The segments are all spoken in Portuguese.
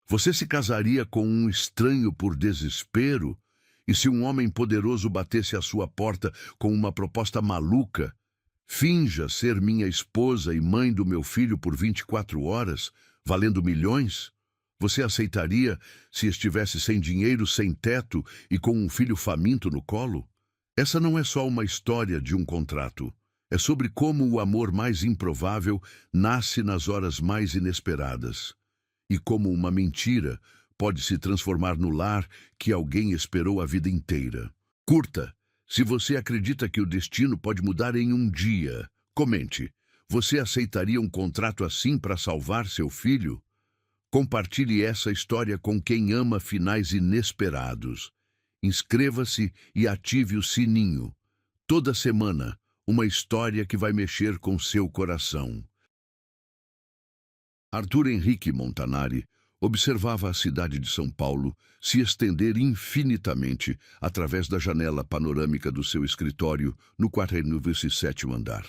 Você se casaria com um estranho por desespero? E se um homem poderoso batesse à sua porta com uma proposta maluca? Finja ser minha esposa e mãe do meu filho por 24 horas, valendo milhões? Você aceitaria se estivesse sem dinheiro, sem teto e com um filho faminto no colo? Essa não é só uma história de um contrato. É sobre como o amor mais improvável nasce nas horas mais inesperadas. E como uma mentira pode se transformar no lar que alguém esperou a vida inteira. Curta, se você acredita que o destino pode mudar em um dia. Comente, você aceitaria um contrato assim para salvar seu filho? Compartilhe essa história com quem ama finais inesperados. Inscreva-se e ative o sininho. Toda semana, uma história que vai mexer com seu coração. Arthur Henrique Montanari observava a cidade de São Paulo se estender infinitamente através da janela panorâmica do seu escritório no 47º andar.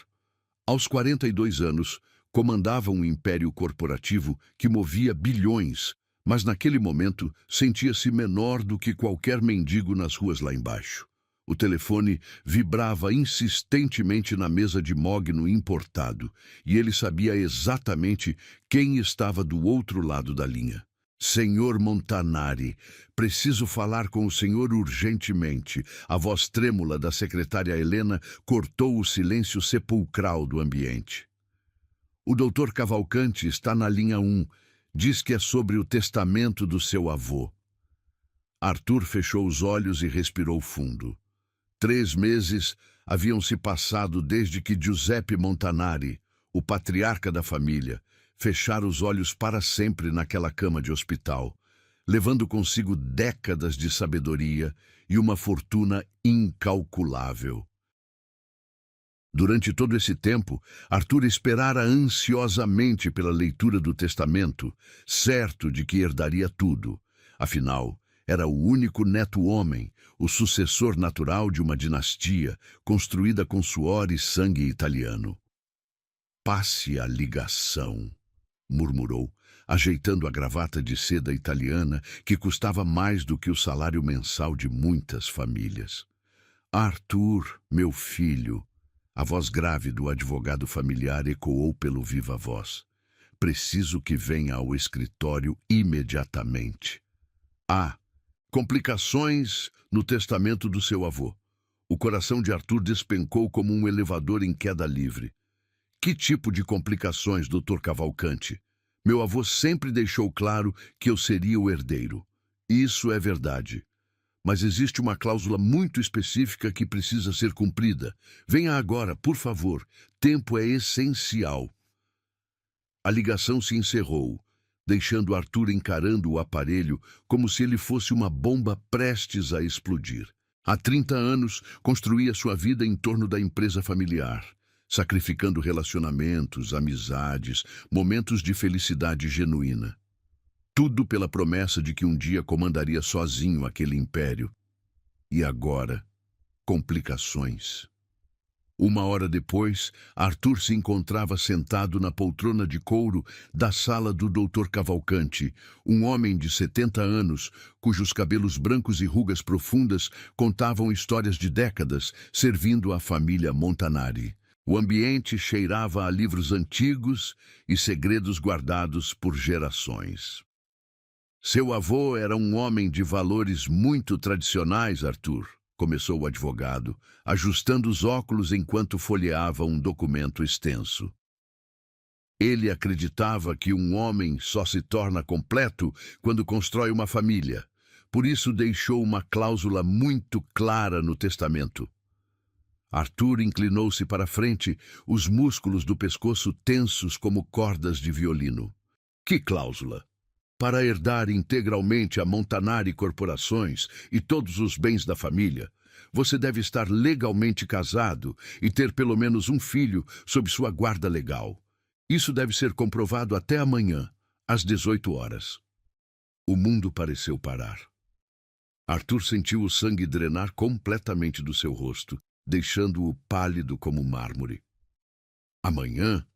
Aos 42 anos, comandava um império corporativo que movia bilhões, mas naquele momento sentia-se menor do que qualquer mendigo nas ruas lá embaixo. O telefone vibrava insistentemente na mesa de mogno importado, e ele sabia exatamente quem estava do outro lado da linha. Senhor Montanari, preciso falar com o senhor urgentemente. A voz trêmula da secretária Helena cortou o silêncio sepulcral do ambiente. O doutor Cavalcanti está na linha 1. Diz que é sobre o testamento do seu avô. Arthur fechou os olhos e respirou fundo. 3 meses haviam se passado desde que Giuseppe Montanari, o patriarca da família, fechara os olhos para sempre naquela cama de hospital, levando consigo décadas de sabedoria e uma fortuna incalculável. Durante todo esse tempo, Arthur esperara ansiosamente pela leitura do testamento, certo de que herdaria tudo. Afinal, era o único neto-homem, o sucessor natural de uma dinastia construída com suor e sangue italiano. Passe a ligação, murmurou, ajeitando a gravata de seda italiana que custava mais do que o salário mensal de muitas famílias. Arthur, meu filho, a voz grave do advogado familiar ecoou pelo viva-voz. Preciso que venha ao escritório imediatamente. Complicações no testamento do seu avô. O coração de Arthur despencou como um elevador em queda livre. Que tipo de complicações, Dr. Cavalcanti? Meu avô sempre deixou claro que eu seria o herdeiro. Isso é verdade. Mas existe uma cláusula muito específica que precisa ser cumprida. Venha agora, por favor. Tempo é essencial. A ligação se encerrou, deixando Arthur encarando o aparelho como se ele fosse uma bomba prestes a explodir. Há 30 anos, construía sua vida em torno da empresa familiar, sacrificando relacionamentos, amizades, momentos de felicidade genuína. Tudo pela promessa de que um dia comandaria sozinho aquele império. E agora, complicações. 1 hora depois, Arthur se encontrava sentado na poltrona de couro da sala do Dr. Cavalcanti, um homem de 70 anos, cujos cabelos brancos e rugas profundas contavam histórias de décadas, servindo à família Montanari. O ambiente cheirava a livros antigos e segredos guardados por gerações. Seu avô era um homem de valores muito tradicionais, Arthur, começou o advogado, ajustando os óculos enquanto folheava um documento extenso. Ele acreditava que um homem só se torna completo quando constrói uma família. Por isso deixou uma cláusula muito clara no testamento. Arthur inclinou-se para frente, os músculos do pescoço tensos como cordas de violino. Que cláusula? Para herdar integralmente a Montanari Corporações e todos os bens da família, você deve estar legalmente casado e ter pelo menos um filho sob sua guarda legal. Isso deve ser comprovado até amanhã, às 18 horas. O mundo pareceu parar. Arthur sentiu o sangue drenar completamente do seu rosto, deixando-o pálido como mármore. Amanhã?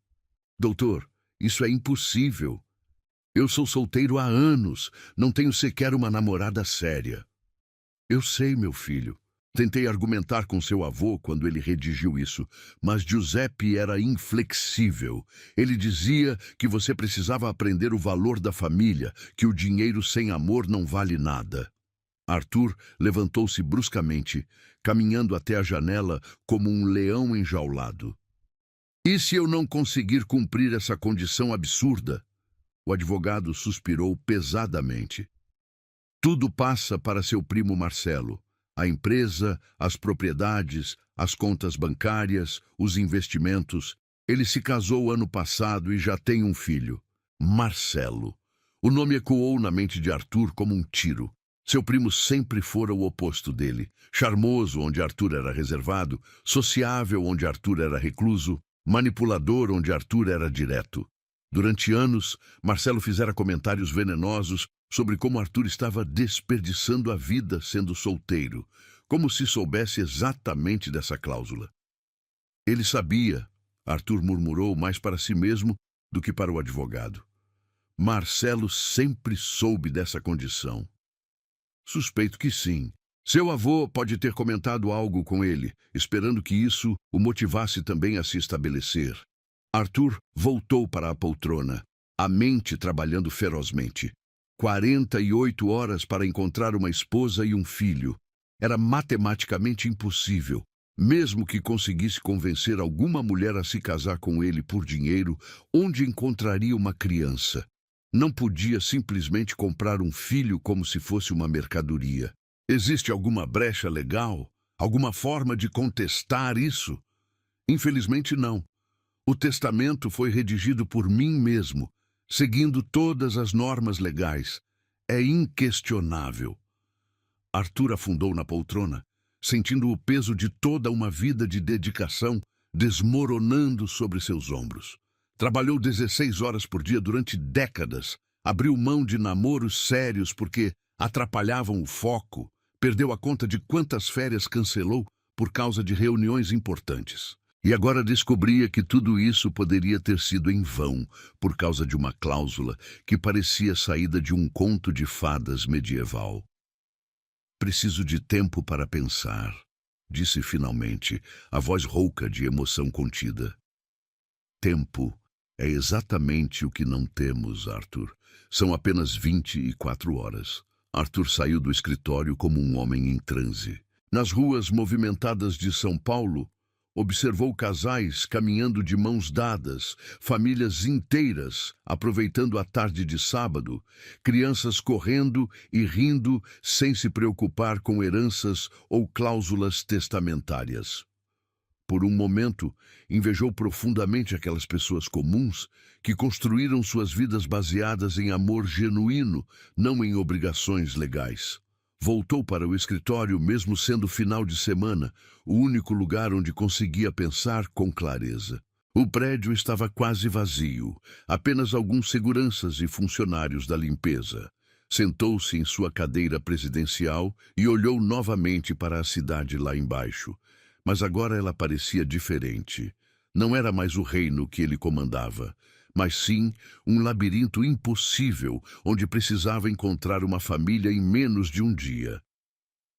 Doutor, isso é impossível. Eu sou solteiro há anos, não tenho sequer uma namorada séria. Eu sei, meu filho. Tentei argumentar com seu avô quando ele redigiu isso, mas Giuseppe era inflexível. Ele dizia que você precisava aprender o valor da família, que o dinheiro sem amor não vale nada. Arthur levantou-se bruscamente, caminhando até a janela como um leão enjaulado. E se eu não conseguir cumprir essa condição absurda? O advogado suspirou pesadamente. Tudo passa para seu primo Marcelo. A empresa, as propriedades, as contas bancárias, os investimentos. Ele se casou ano passado e já tem um filho. Marcelo. O nome ecoou na mente de Arthur como um tiro. Seu primo sempre fora o oposto dele. Charmoso, onde Arthur era reservado. Sociável, onde Arthur era recluso. Manipulador, onde Arthur era direto. Durante anos, Marcelo fizera comentários venenosos sobre como Arthur estava desperdiçando a vida sendo solteiro, como se soubesse exatamente dessa cláusula. Ele sabia, Arthur murmurou mais para si mesmo do que para o advogado. Marcelo sempre soube dessa condição. Suspeito que sim. Seu avô pode ter comentado algo com ele, esperando que isso o motivasse também a se estabelecer. Arthur voltou para a poltrona, a mente trabalhando ferozmente. 48 horas para encontrar uma esposa e um filho. Era matematicamente impossível. Mesmo que conseguisse convencer alguma mulher a se casar com ele por dinheiro, onde encontraria uma criança? Não podia simplesmente comprar um filho como se fosse uma mercadoria. Existe alguma brecha legal? Alguma forma de contestar isso? Infelizmente não. O testamento foi redigido por mim mesmo, seguindo todas as normas legais. É inquestionável. Arthur afundou na poltrona, sentindo o peso de toda uma vida de dedicação desmoronando sobre seus ombros. Trabalhou 16 horas por dia durante décadas, abriu mão de namoros sérios porque atrapalhavam o foco, perdeu a conta de quantas férias cancelou por causa de reuniões importantes. E agora descobria que tudo isso poderia ter sido em vão, por causa de uma cláusula que parecia saída de um conto de fadas medieval. Preciso de tempo para pensar, disse finalmente, a voz rouca de emoção contida. Tempo é exatamente o que não temos, Arthur. São apenas 24 horas. Arthur saiu do escritório como um homem em transe. Nas ruas movimentadas de São Paulo, observou casais caminhando de mãos dadas, famílias inteiras aproveitando a tarde de sábado, crianças correndo e rindo sem se preocupar com heranças ou cláusulas testamentárias. Por um momento, invejou profundamente aquelas pessoas comuns que construíram suas vidas baseadas em amor genuíno, não em obrigações legais. Voltou para o escritório, mesmo sendo final de semana, o único lugar onde conseguia pensar com clareza. O prédio estava quase vazio, apenas alguns seguranças e funcionários da limpeza. Sentou-se em sua cadeira presidencial e olhou novamente para a cidade lá embaixo. Mas agora ela parecia diferente. Não era mais o reino que ele comandava, mas sim um labirinto impossível onde precisava encontrar uma família em menos de um dia.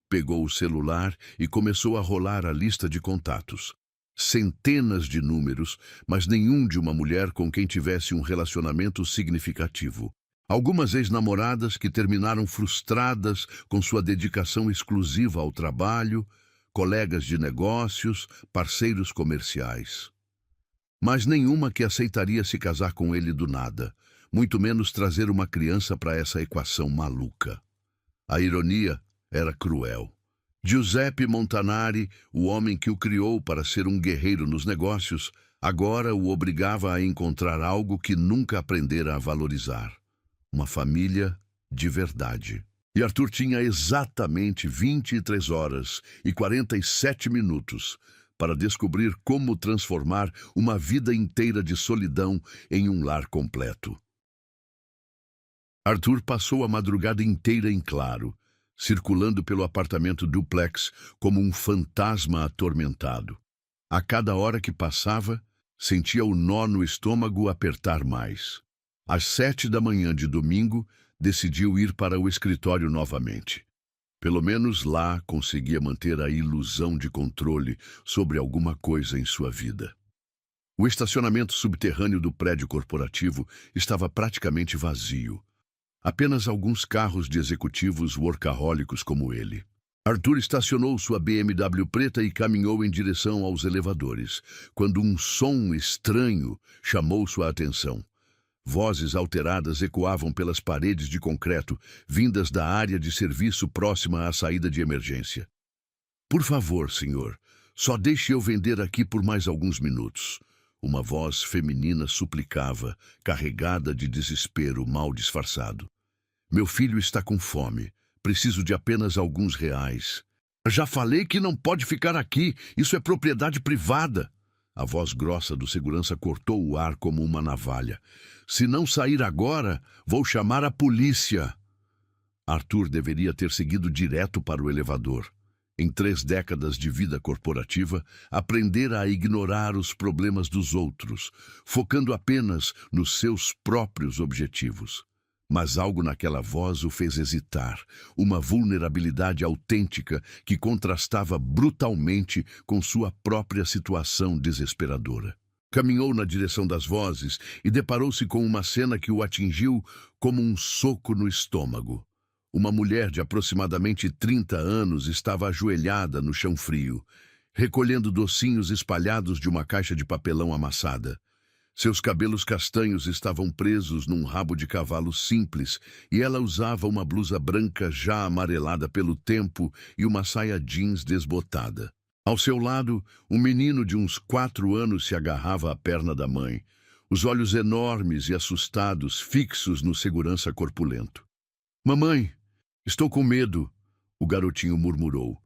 Pegou o celular e começou a rolar a lista de contatos. Centenas de números, mas nenhum de uma mulher com quem tivesse um relacionamento significativo. Algumas ex-namoradas que terminaram frustradas com sua dedicação exclusiva ao trabalho, colegas de negócios, parceiros comerciais. Mas nenhuma que aceitaria se casar com ele do nada, muito menos trazer uma criança para essa equação maluca. A ironia era cruel. Giuseppe Montanari, o homem que o criou para ser um guerreiro nos negócios, agora o obrigava a encontrar algo que nunca aprendera a valorizar: uma família de verdade. E Arthur tinha exatamente 23 horas e 47 minutos para descobrir como transformar uma vida inteira de solidão em um lar completo. Arthur passou a madrugada inteira em claro, circulando pelo apartamento duplex como um fantasma atormentado. A cada hora que passava, sentia o nó no estômago apertar mais. Às 7 da manhã de domingo, decidiu ir para o escritório novamente. Pelo menos lá conseguia manter a ilusão de controle sobre alguma coisa em sua vida. O estacionamento subterrâneo do prédio corporativo estava praticamente vazio. Apenas alguns carros de executivos workahólicos como ele. Arthur estacionou sua BMW preta e caminhou em direção aos elevadores, quando um som estranho chamou sua atenção. Vozes alteradas ecoavam pelas paredes de concreto, vindas da área de serviço próxima à saída de emergência. "Por favor, senhor, só deixe eu vender aqui por mais alguns minutos." Uma voz feminina suplicava, carregada de desespero mal disfarçado. "Meu filho está com fome. Preciso de apenas alguns reais." "Já falei que não pode ficar aqui. Isso é propriedade privada." A voz grossa do segurança cortou o ar como uma navalha. "Se não sair agora, vou chamar a polícia." Arthur deveria ter seguido direto para o elevador. Em 3 décadas de vida corporativa, aprendera a ignorar os problemas dos outros, focando apenas nos seus próprios objetivos. Mas algo naquela voz o fez hesitar, uma vulnerabilidade autêntica que contrastava brutalmente com sua própria situação desesperadora. Caminhou na direção das vozes e deparou-se com uma cena que o atingiu como um soco no estômago. Uma mulher de aproximadamente 30 anos estava ajoelhada no chão frio, recolhendo docinhos espalhados de uma caixa de papelão amassada. Seus cabelos castanhos estavam presos num rabo de cavalo simples e ela usava uma blusa branca já amarelada pelo tempo e uma saia jeans desbotada. Ao seu lado, um menino de uns 4 anos se agarrava à perna da mãe, os olhos enormes e assustados fixos no segurança corpulento. "Mamãe, estou com medo", o garotinho murmurou,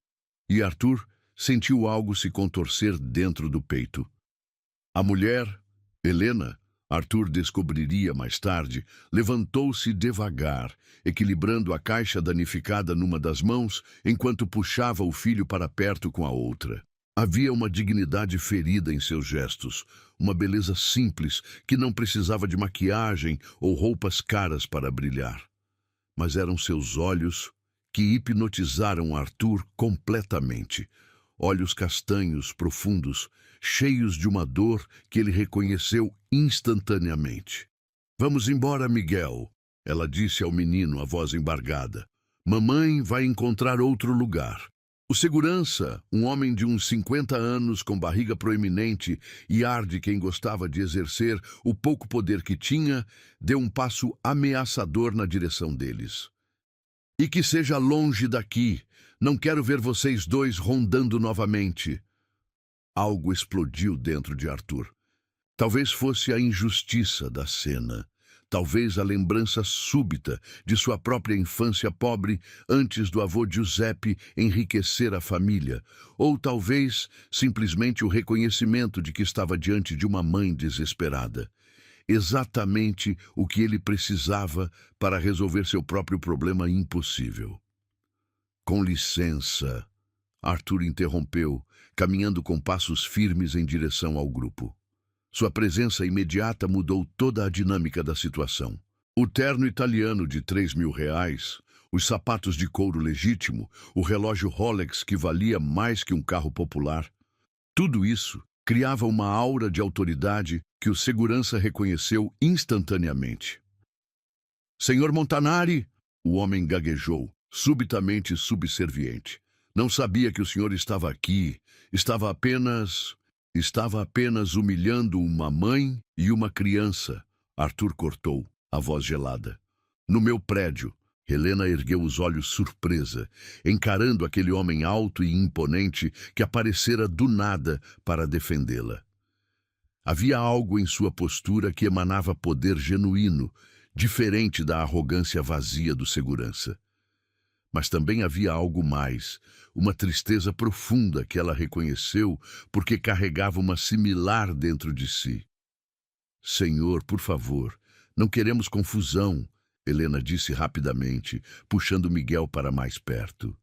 e Arthur sentiu algo se contorcer dentro do peito. A mulher, Helena, Arthur descobriria mais tarde, levantou-se devagar, equilibrando a caixa danificada numa das mãos, enquanto puxava o filho para perto com a outra. Havia uma dignidade ferida em seus gestos, uma beleza simples que não precisava de maquiagem ou roupas caras para brilhar. Mas eram seus olhos que hipnotizaram Arthur completamente. Olhos castanhos, profundos, cheios de uma dor que ele reconheceu instantaneamente. "Vamos embora, Miguel", ela disse ao menino, a voz embargada. "Mamãe vai encontrar outro lugar." O segurança, um homem de uns 50 anos com barriga proeminente e ar de quem gostava de exercer o pouco poder que tinha, deu um passo ameaçador na direção deles. "E que seja longe daqui. Não quero ver vocês dois rondando novamente." Algo explodiu dentro de Arthur. Talvez fosse a injustiça da cena. Talvez a lembrança súbita de sua própria infância pobre antes do avô Giuseppe enriquecer a família. Ou talvez simplesmente o reconhecimento de que estava diante de uma mãe desesperada. Exatamente o que ele precisava para resolver seu próprio problema impossível. "Com licença", Arthur interrompeu, caminhando com passos firmes em direção ao grupo. Sua presença imediata mudou toda a dinâmica da situação. O terno italiano de R$ 3.000, os sapatos de couro legítimo, o relógio Rolex que valia mais que um carro popular. Tudo isso criava uma aura de autoridade que o segurança reconheceu instantaneamente. "Senhor Montanari", o homem gaguejou, subitamente subserviente. "Não sabia que o senhor estava aqui. Estava apenas humilhando uma mãe e uma criança." Arthur cortou, a voz gelada. "No meu prédio." Helena ergueu os olhos surpresa, encarando aquele homem alto e imponente que aparecera do nada para defendê-la. Havia algo em sua postura que emanava poder genuíno, diferente da arrogância vazia do segurança. Mas também havia algo mais, uma tristeza profunda que ela reconheceu porque carregava uma similar dentro de si. "Senhor, por favor, não queremos confusão", Helena disse rapidamente, puxando Miguel para mais perto.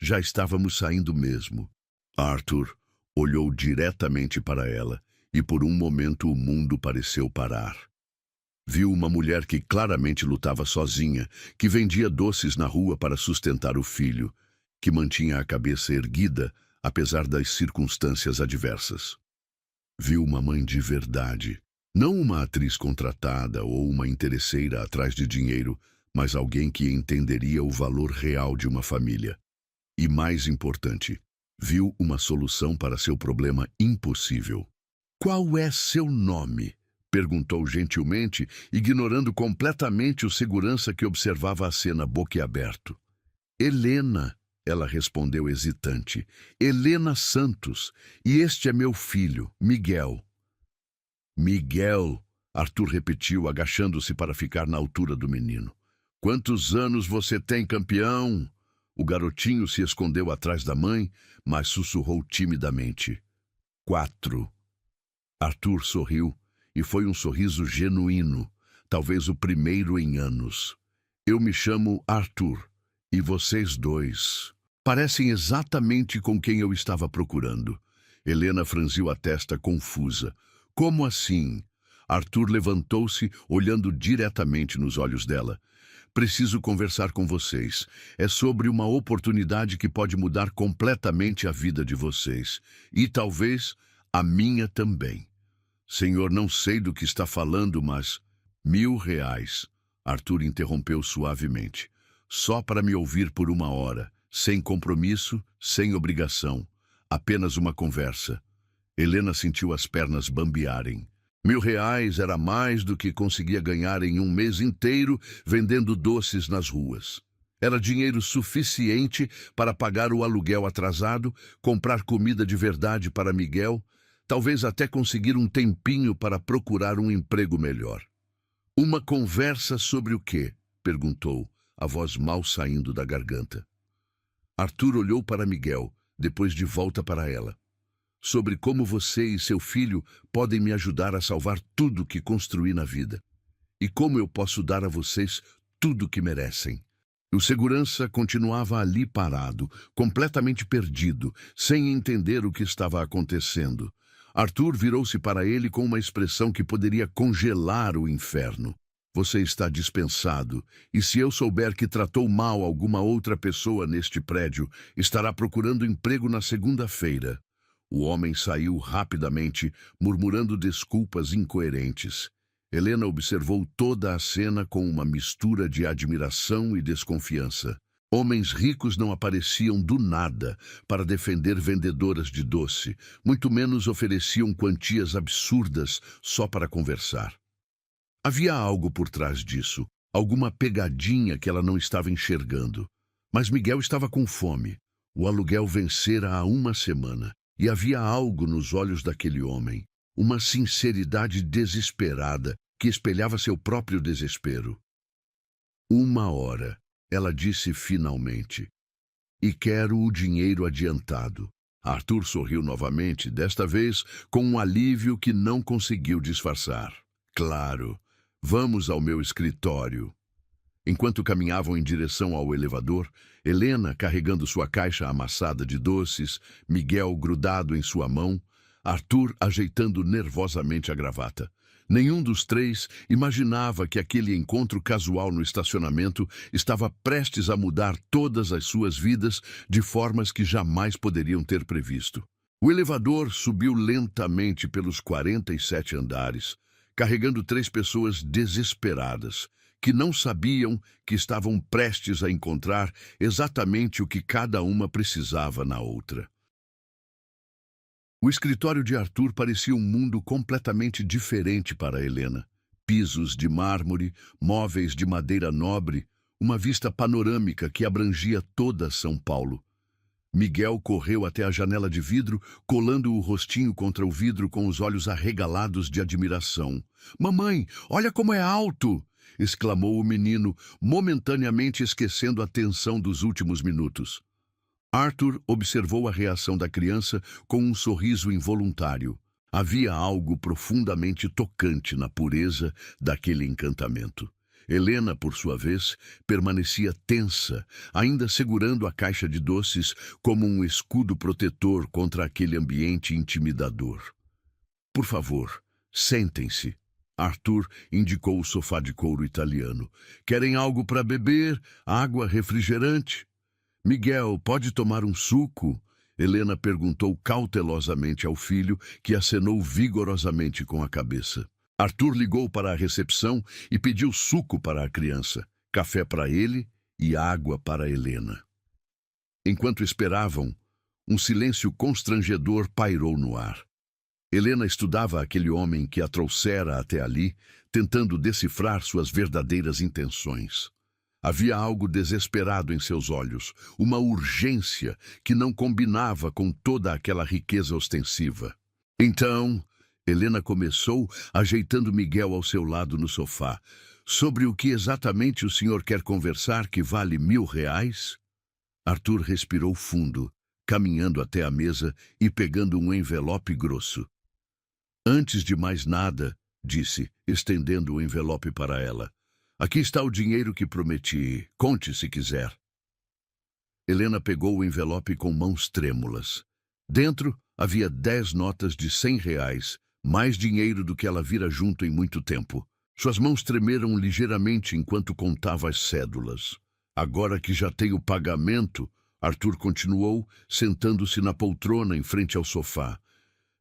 Já estávamos saindo mesmo. Arthur olhou diretamente para ela e por um momento o mundo pareceu parar. Viu uma mulher que claramente lutava sozinha, que vendia doces na rua para sustentar o filho, que mantinha a cabeça erguida, apesar das circunstâncias adversas. Viu uma mãe de verdade, não uma atriz contratada ou uma interesseira atrás de dinheiro, mas alguém que entenderia o valor real de uma família. E mais importante, viu uma solução para seu problema impossível. "Qual é seu nome?" perguntou gentilmente, ignorando completamente o segurança que observava a cena boquiaberto. "Helena", ela respondeu hesitante. "Helena Santos, e este é meu filho, Miguel." "Miguel", Arthur repetiu, agachando-se para ficar na altura do menino. "Quantos anos você tem, campeão?" O garotinho se escondeu atrás da mãe, mas sussurrou timidamente: "4." Arthur sorriu, e foi um sorriso genuíno, talvez o primeiro em anos. "Eu me chamo Arthur, e vocês dois parecem exatamente com quem eu estava procurando." Helena franziu a testa confusa. "Como assim?" Arthur levantou-se, olhando diretamente nos olhos dela. "Preciso conversar com vocês. É sobre uma oportunidade que pode mudar completamente a vida de vocês. E talvez a minha também." "Senhor, não sei do que está falando, mas R$ 1.000. Arthur interrompeu suavemente. "Só para me ouvir por 1 hora, sem compromisso, sem obrigação. Apenas uma conversa." Helena sentiu as pernas bambearem. R$ 1.000 era mais do que conseguia ganhar em um mês inteiro vendendo doces nas ruas. Era dinheiro suficiente para pagar o aluguel atrasado, comprar comida de verdade para Miguel, talvez até conseguir um tempinho para procurar um emprego melhor. "Uma conversa sobre o quê?" perguntou, a voz mal saindo da garganta. Arthur olhou para Miguel, depois de volta para ela. "Sobre como você e seu filho podem me ajudar a salvar tudo que construí na vida. E como eu posso dar a vocês tudo que merecem." O segurança continuava ali parado, completamente perdido, sem entender o que estava acontecendo. Arthur virou-se para ele com uma expressão que poderia congelar o inferno. "Você está dispensado, e se eu souber que tratou mal alguma outra pessoa neste prédio, estará procurando emprego na segunda-feira." O homem saiu rapidamente, murmurando desculpas incoerentes. Helena observou toda a cena com uma mistura de admiração e desconfiança. Homens ricos não apareciam do nada para defender vendedoras de doce, muito menos ofereciam quantias absurdas só para conversar. Havia algo por trás disso, alguma pegadinha que ela não estava enxergando. Mas Miguel estava com fome. O aluguel vencera há 1 semana, e havia algo nos olhos daquele homem, uma sinceridade desesperada que espelhava seu próprio desespero. 1 hora. Ela disse finalmente. "E quero o dinheiro adiantado." Arthur sorriu novamente, desta vez com um alívio que não conseguiu disfarçar. "Claro, vamos ao meu escritório." Enquanto caminhavam em direção ao elevador, Helena carregando sua caixa amassada de doces, Miguel grudado em sua mão, Arthur ajeitando nervosamente a gravata. Nenhum dos três imaginava que aquele encontro casual no estacionamento estava prestes a mudar todas as suas vidas de formas que jamais poderiam ter previsto. O elevador subiu lentamente pelos 47 andares, carregando 3 pessoas desesperadas, que não sabiam que estavam prestes a encontrar exatamente o que cada uma precisava na outra. O escritório de Arthur parecia um mundo completamente diferente para Helena. Pisos de mármore, móveis de madeira nobre, uma vista panorâmica que abrangia toda São Paulo. Miguel correu até a janela de vidro, colando o rostinho contra o vidro com os olhos arregalados de admiração. "Mamãe, olha como é alto!" exclamou o menino, momentaneamente esquecendo a tensão dos últimos minutos. Arthur observou a reação da criança com um sorriso involuntário. Havia algo profundamente tocante na pureza daquele encantamento. Helena, por sua vez, permanecia tensa, ainda segurando a caixa de doces como um escudo protetor contra aquele ambiente intimidador. "Por favor, sentem-se." Arthur indicou o sofá de couro italiano. Querem algo para beber? Água, refrigerante? Miguel, pode tomar um suco? Helena perguntou cautelosamente ao filho, que acenou vigorosamente com a cabeça. Arthur ligou para a recepção e pediu suco para a criança, café para ele e água para Helena. Enquanto esperavam, um silêncio constrangedor pairou no ar. Helena estudava aquele homem que a trouxera até ali, tentando decifrar suas verdadeiras intenções. Havia algo desesperado em seus olhos, uma urgência que não combinava com toda aquela riqueza ostensiva. Então, Helena começou, ajeitando Miguel ao seu lado no sofá. Sobre o que exatamente o senhor quer conversar que vale R$ 1.000? Arthur respirou fundo, caminhando até a mesa e pegando um envelope grosso. Antes de mais nada, disse, estendendo o envelope para ela. Aqui está o dinheiro que prometi. Conte se quiser. Helena pegou o envelope com mãos trêmulas. Dentro havia 10 notas de R$ 100, mais dinheiro do que ela vira junto em muito tempo. Suas mãos tremeram ligeiramente enquanto contava as cédulas. Agora que já tem o pagamento, Arthur continuou, sentando-se na poltrona em frente ao sofá.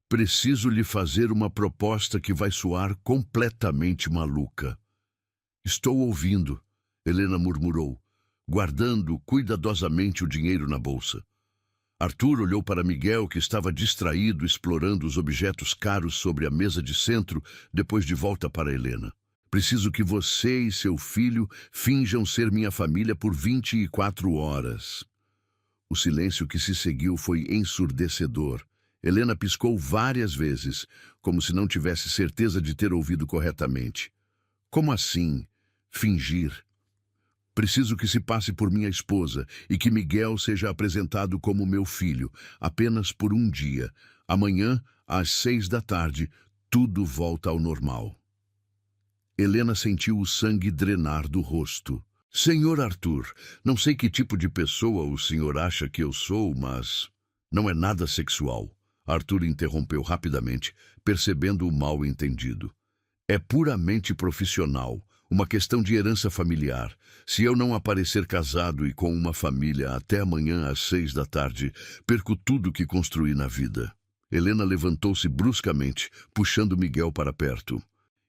Preciso lhe fazer uma proposta que vai soar completamente maluca. Estou ouvindo, Helena murmurou, guardando cuidadosamente o dinheiro na bolsa. Arthur olhou para Miguel, que estava distraído explorando os objetos caros sobre a mesa de centro, depois de volta para Helena. Preciso que você e seu filho finjam ser minha família por 24 horas. O silêncio que se seguiu foi ensurdecedor. Helena piscou várias vezes, como se não tivesse certeza de ter ouvido corretamente. Como assim? Fingir. Preciso que se passe por minha esposa e que Miguel seja apresentado como meu filho, apenas por um dia. Amanhã, às 6 da tarde, tudo volta ao normal. Helena sentiu o sangue drenar do rosto. Senhor Arthur, não sei que tipo de pessoa o senhor acha que eu sou, mas não é nada sexual. Arthur interrompeu rapidamente, percebendo o mal-entendido. É puramente profissional. Uma questão de herança familiar. Se eu não aparecer casado e com uma família até amanhã às 6 da tarde, perco tudo que construí na vida. Helena levantou-se bruscamente, puxando Miguel para perto.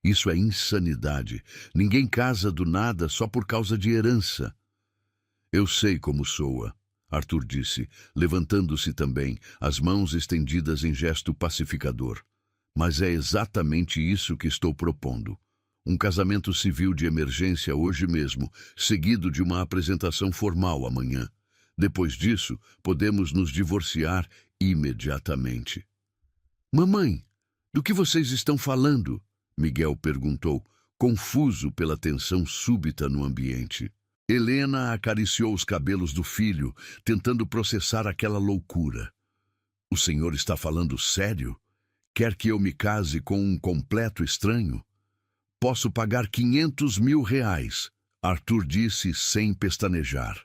Isso é insanidade. Ninguém casa do nada só por causa de herança. Eu sei como soa, Arthur disse, levantando-se também, as mãos estendidas em gesto pacificador. Mas é exatamente isso que estou propondo. Um casamento civil de emergência hoje mesmo, seguido de uma apresentação formal amanhã. Depois disso, podemos nos divorciar imediatamente. Mamãe, do que vocês estão falando? Miguel perguntou, confuso pela tensão súbita no ambiente. Helena acariciou os cabelos do filho, tentando processar aquela loucura. O senhor está falando sério? Quer que eu me case com um completo estranho? Posso pagar R$ 500.000, Arthur disse sem pestanejar.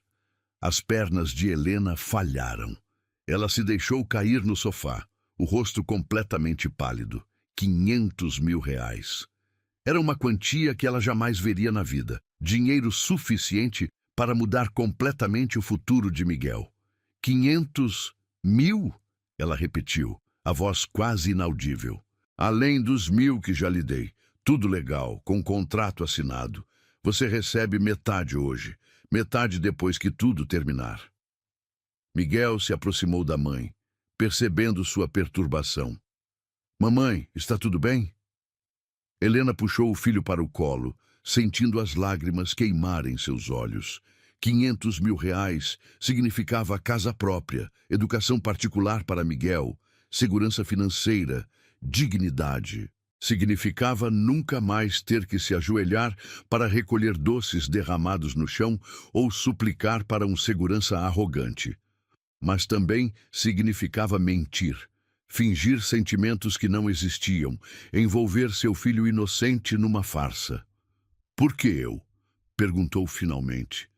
As pernas de Helena falharam. Ela se deixou cair no sofá, o rosto completamente pálido. R$ 500.000. Era uma quantia que ela jamais veria na vida. Dinheiro suficiente para mudar completamente o futuro de Miguel. 500.000? Ela repetiu, a voz quase inaudível. Além dos 1.000 que já lhe dei. Tudo legal, com contrato assinado. Você recebe metade hoje, metade depois que tudo terminar. Miguel se aproximou da mãe, percebendo sua perturbação. Mamãe, está tudo bem? Helena puxou o filho para o colo, sentindo as lágrimas queimarem seus olhos. R$ 500.000 significava casa própria, educação particular para Miguel, segurança financeira, dignidade. Significava nunca mais ter que se ajoelhar para recolher doces derramados no chão ou suplicar para um segurança arrogante. Mas também significava mentir, fingir sentimentos que não existiam, envolver seu filho inocente numa farsa. Por que eu? Perguntou finalmente.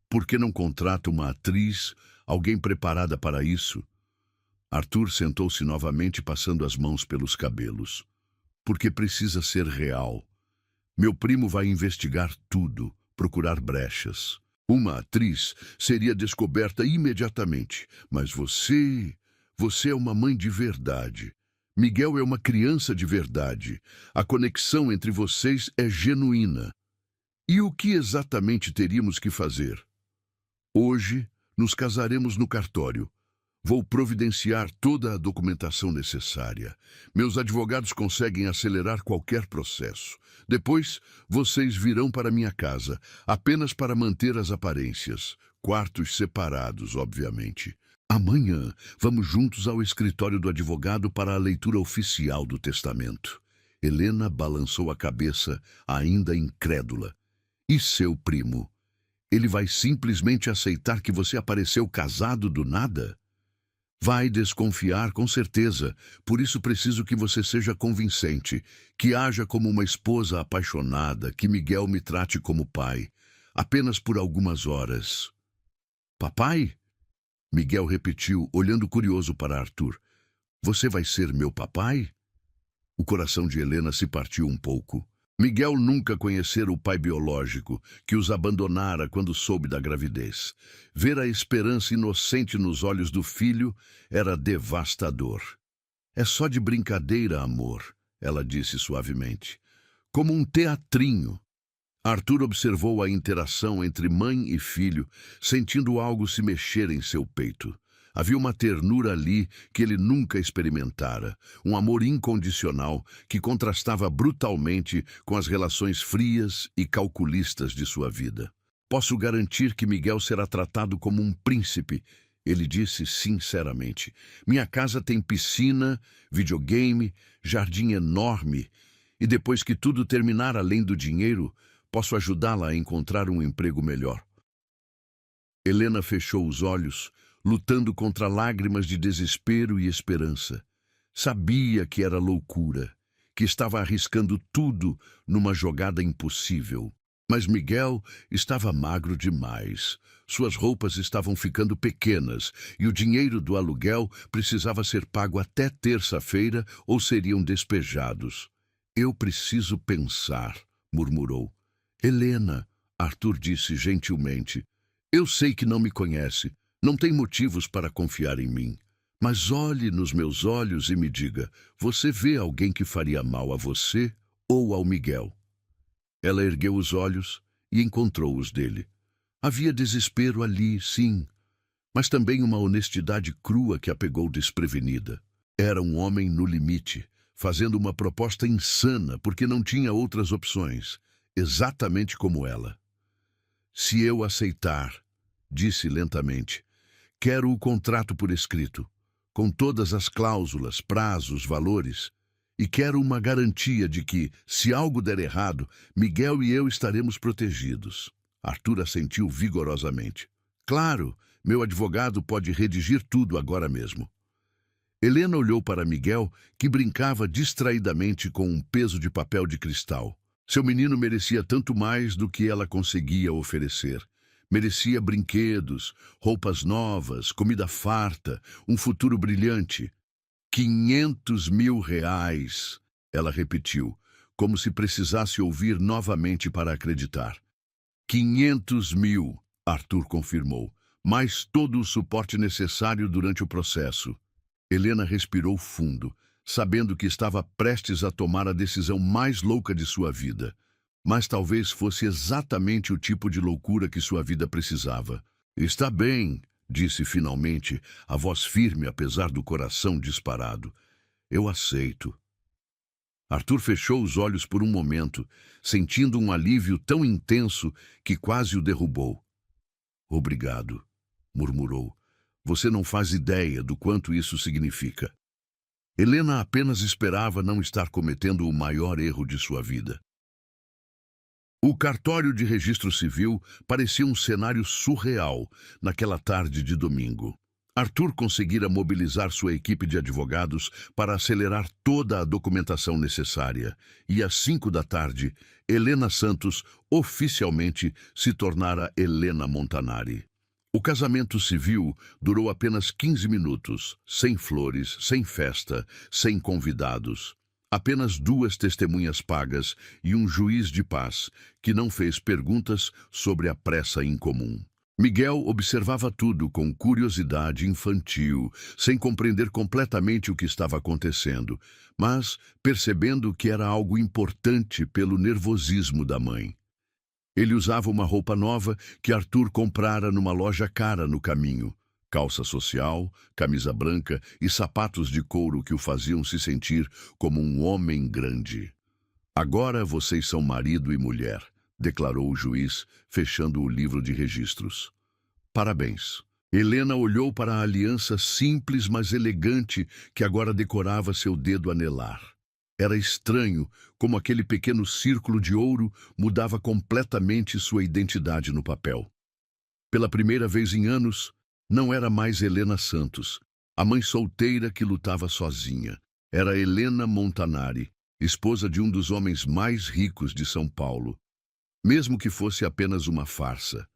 Por que não contrata uma atriz, alguém preparada para isso? Arthur sentou-se novamente, passando as mãos pelos cabelos. Porque precisa ser real. Meu primo vai investigar tudo, procurar brechas. Uma atriz seria descoberta imediatamente, mas você é uma mãe de verdade. Miguel é uma criança de verdade. A conexão entre vocês é genuína. E o que exatamente teríamos que fazer? Hoje, nos casaremos no cartório. Vou providenciar toda a documentação necessária. Meus advogados conseguem acelerar qualquer processo. Depois, vocês virão para minha casa, apenas para manter as aparências. Quartos separados, obviamente. Amanhã, vamos juntos ao escritório do advogado para a leitura oficial do testamento. Helena balançou a cabeça, ainda incrédula. E seu primo? Ele vai simplesmente aceitar que você apareceu casado do nada? Vai desconfiar, com certeza. Por isso preciso que você seja convincente, que haja como uma esposa apaixonada, que Miguel me trate como pai, apenas por algumas horas. Papai? Miguel repetiu, olhando curioso para Arthur. Você vai ser meu papai? O coração de Helena se partiu um pouco. Miguel nunca conhecera o pai biológico, que os abandonara quando soube da gravidez. Ver a esperança inocente nos olhos do filho era devastador. É só de brincadeira, amor, ela disse suavemente. Como um teatrinho. Arthur observou a interação entre mãe e filho, sentindo algo se mexer em seu peito. Havia uma ternura ali que ele nunca experimentara, um amor incondicional que contrastava brutalmente com as relações frias e calculistas de sua vida. Posso garantir que Miguel será tratado como um príncipe, ele disse sinceramente. Minha casa tem piscina, videogame, jardim enorme, e depois que tudo terminar além do dinheiro, posso ajudá-la a encontrar um emprego melhor. Helena fechou os olhos, lutando contra lágrimas de desespero e esperança. Sabia que era loucura, que estava arriscando tudo numa jogada impossível. Mas Miguel estava magro demais. Suas roupas estavam ficando pequenas e o dinheiro do aluguel precisava ser pago até terça-feira ou seriam despejados. Eu preciso pensar, murmurou. Helena, Arthur disse gentilmente. Eu sei que não me conhece. Não tem motivos para confiar em mim. Mas olhe nos meus olhos e me diga, você vê alguém que faria mal a você ou ao Miguel? Ela ergueu os olhos e encontrou os dele. Havia desespero ali, sim, mas também uma honestidade crua que a pegou desprevenida. Era um homem no limite, fazendo uma proposta insana porque não tinha outras opções, exatamente como ela. Se eu aceitar, disse lentamente, quero o contrato por escrito, com todas as cláusulas, prazos, valores, e quero uma garantia de que, se algo der errado, Miguel e eu estaremos protegidos. Arthur assentiu vigorosamente. Claro, meu advogado pode redigir tudo agora mesmo. Helena olhou para Miguel, que brincava distraidamente com um peso de papel de cristal. Seu menino merecia tanto mais do que ela conseguia oferecer. Merecia brinquedos, roupas novas, comida farta, um futuro brilhante. 500 mil reais, ela repetiu, como se precisasse ouvir novamente para acreditar. 500 mil, Arthur confirmou, mais todo o suporte necessário durante o processo. Helena respirou fundo, sabendo que estava prestes a tomar a decisão mais louca de sua vida. Mas talvez fosse exatamente o tipo de loucura que sua vida precisava. Está bem, disse finalmente, a voz firme apesar do coração disparado. Eu aceito. Arthur fechou os olhos por um momento, sentindo um alívio tão intenso que quase o derrubou. Obrigado, murmurou. Você não faz ideia do quanto isso significa. Helena apenas esperava não estar cometendo o maior erro de sua vida. O cartório de registro civil parecia um cenário surreal naquela tarde de domingo. Arthur conseguira mobilizar sua equipe de advogados para acelerar toda a documentação necessária e, às 5 da tarde, Helena Santos oficialmente se tornara Helena Montanari. O casamento civil durou apenas 15 minutos, sem flores, sem festa, sem convidados. Apenas 2 testemunhas pagas e um juiz de paz, que não fez perguntas sobre a pressa incomum. Miguel observava tudo com curiosidade infantil, sem compreender completamente o que estava acontecendo, mas percebendo que era algo importante pelo nervosismo da mãe. Ele usava uma roupa nova que Arthur comprara numa loja cara no caminho. Calça social, camisa branca e sapatos de couro que o faziam se sentir como um homem grande. "Agora vocês são marido e mulher", declarou o juiz, fechando o livro de registros. "Parabéns." Helena olhou para a aliança simples, mas elegante, que agora decorava seu dedo anelar. Era estranho como aquele pequeno círculo de ouro mudava completamente sua identidade no papel. Pela primeira vez em anos, não era mais Helena Santos, a mãe solteira que lutava sozinha. Era Helena Montanari, esposa de um dos homens mais ricos de São Paulo. Mesmo que fosse apenas uma farsa.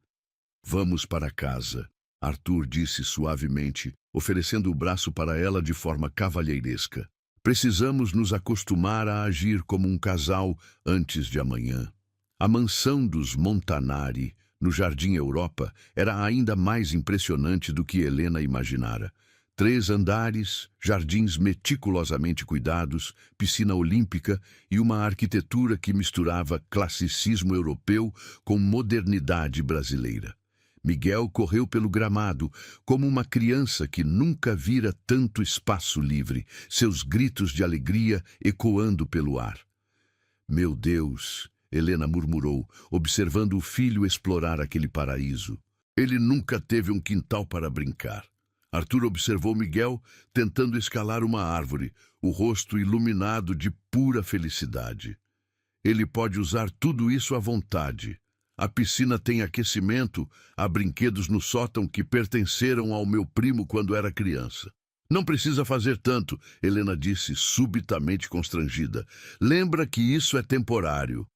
"Vamos para casa", Arthur disse suavemente, oferecendo o braço para ela de forma cavalheiresca. "Precisamos nos acostumar a agir como um casal antes de amanhã." A mansão dos Montanari, no Jardim Europa, era ainda mais impressionante do que Helena imaginara. 3 andares, jardins meticulosamente cuidados, piscina olímpica e uma arquitetura que misturava classicismo europeu com modernidade brasileira. Miguel correu pelo gramado, como uma criança que nunca vira tanto espaço livre, seus gritos de alegria ecoando pelo ar. "Meu Deus!" Helena murmurou, observando o filho explorar aquele paraíso. Ele nunca teve um quintal para brincar. Arthur observou Miguel tentando escalar uma árvore, o rosto iluminado de pura felicidade. "Ele pode usar tudo isso à vontade. A piscina tem aquecimento, há brinquedos no sótão que pertenceram ao meu primo quando era criança." "Não precisa fazer tanto", Helena disse, subitamente constrangida. "Lembra que isso é temporário."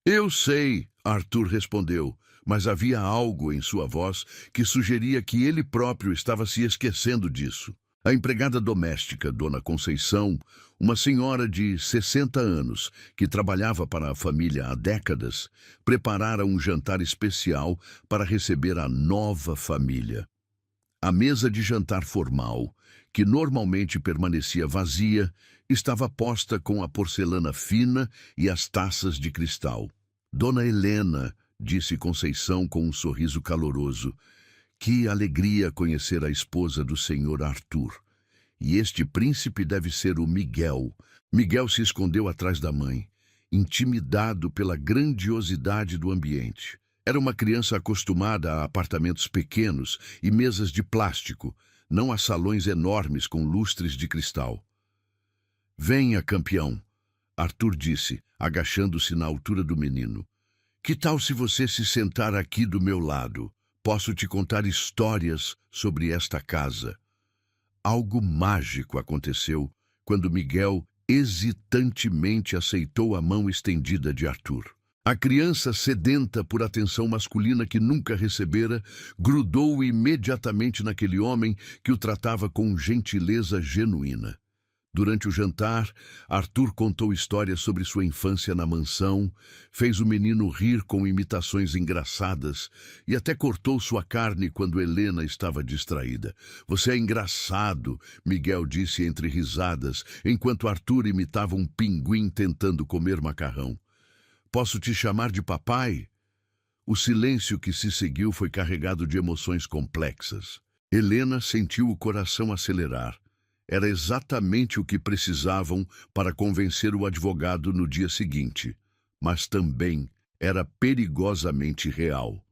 "Eu sei", Arthur respondeu, mas havia algo em sua voz que sugeria que ele próprio estava se esquecendo disso. A empregada doméstica, Dona Conceição, uma senhora de 60 anos, que trabalhava para a família há décadas, preparara um jantar especial para receber a nova família. A mesa de jantar formal, que normalmente permanecia vazia, estava posta com a porcelana fina e as taças de cristal. "Dona Helena", disse Conceição com um sorriso caloroso, "que alegria conhecer a esposa do senhor Arthur. E este príncipe deve ser o Miguel." Miguel se escondeu atrás da mãe, intimidado pela grandiosidade do ambiente. Era uma criança acostumada a apartamentos pequenos e mesas de plástico, não a salões enormes com lustres de cristal. "Venha, campeão", Arthur disse, agachando-se na altura do menino. "Que tal se você se sentar aqui do meu lado? Posso te contar histórias sobre esta casa." Algo mágico aconteceu quando Miguel hesitantemente aceitou a mão estendida de Arthur. A criança, sedenta por atenção masculina que nunca recebera, grudou imediatamente naquele homem que o tratava com gentileza genuína. Durante o jantar, Arthur contou histórias sobre sua infância na mansão, fez o menino rir com imitações engraçadas e até cortou sua carne quando Helena estava distraída. "Você é engraçado", Miguel disse entre risadas, enquanto Arthur imitava um pinguim tentando comer macarrão. "Posso te chamar de papai?" O silêncio que se seguiu foi carregado de emoções complexas. Helena sentiu o coração acelerar. Era exatamente o que precisavam para convencer o advogado no dia seguinte, mas também era perigosamente real.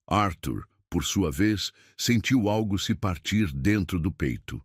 Arthur, por sua vez, sentiu algo se partir dentro do peito.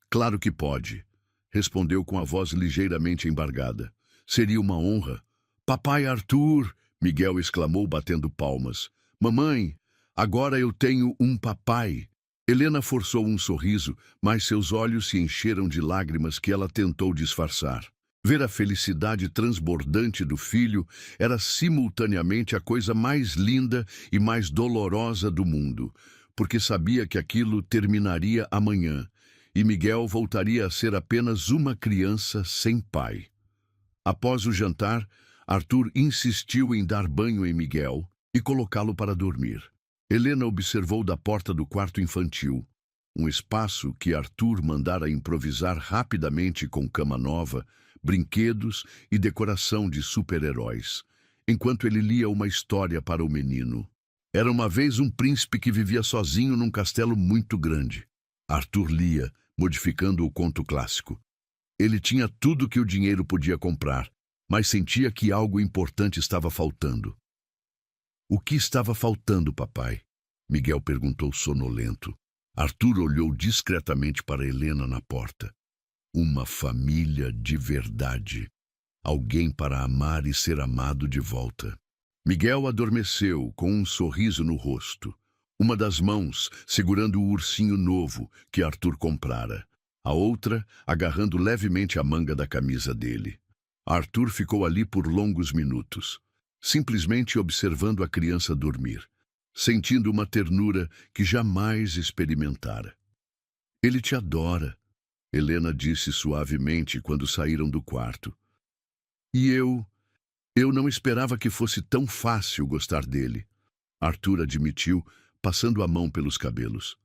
"Claro que pode", respondeu com a voz ligeiramente embargada. "Seria uma honra." "Papai Arthur!" Miguel exclamou batendo palmas. "Mamãe, agora eu tenho um papai." Helena forçou um sorriso, mas seus olhos se encheram de lágrimas que ela tentou disfarçar. Ver a felicidade transbordante do filho era simultaneamente a coisa mais linda e mais dolorosa do mundo, porque sabia que aquilo terminaria amanhã, e Miguel voltaria a ser apenas uma criança sem pai. Após o jantar, Arthur insistiu em dar banho em Miguel e colocá-lo para dormir. Helena observou da porta do quarto infantil, um espaço que Arthur mandara improvisar rapidamente com cama nova, brinquedos e decoração de super-heróis, enquanto ele lia uma história para o menino. Era uma vez um príncipe que vivia sozinho num castelo muito grande. Arthur lia, modificando o conto clássico. Ele tinha tudo que o dinheiro podia comprar, mas sentia que algo importante estava faltando. O que estava faltando, papai? Miguel perguntou sonolento. Arthur olhou discretamente para Helena na porta. Uma família de verdade. Alguém para amar e ser amado de volta. Miguel adormeceu com um sorriso no rosto. Uma das mãos segurando o ursinho novo que Arthur comprara. A outra agarrando levemente a manga da camisa dele. Arthur ficou ali por longos minutos, simplesmente observando a criança dormir, sentindo uma ternura que jamais experimentara. Ele te adora, Helena disse suavemente quando saíram do quarto. E eu não esperava que fosse tão fácil gostar dele, Arthur admitiu, passando a mão pelos cabelos.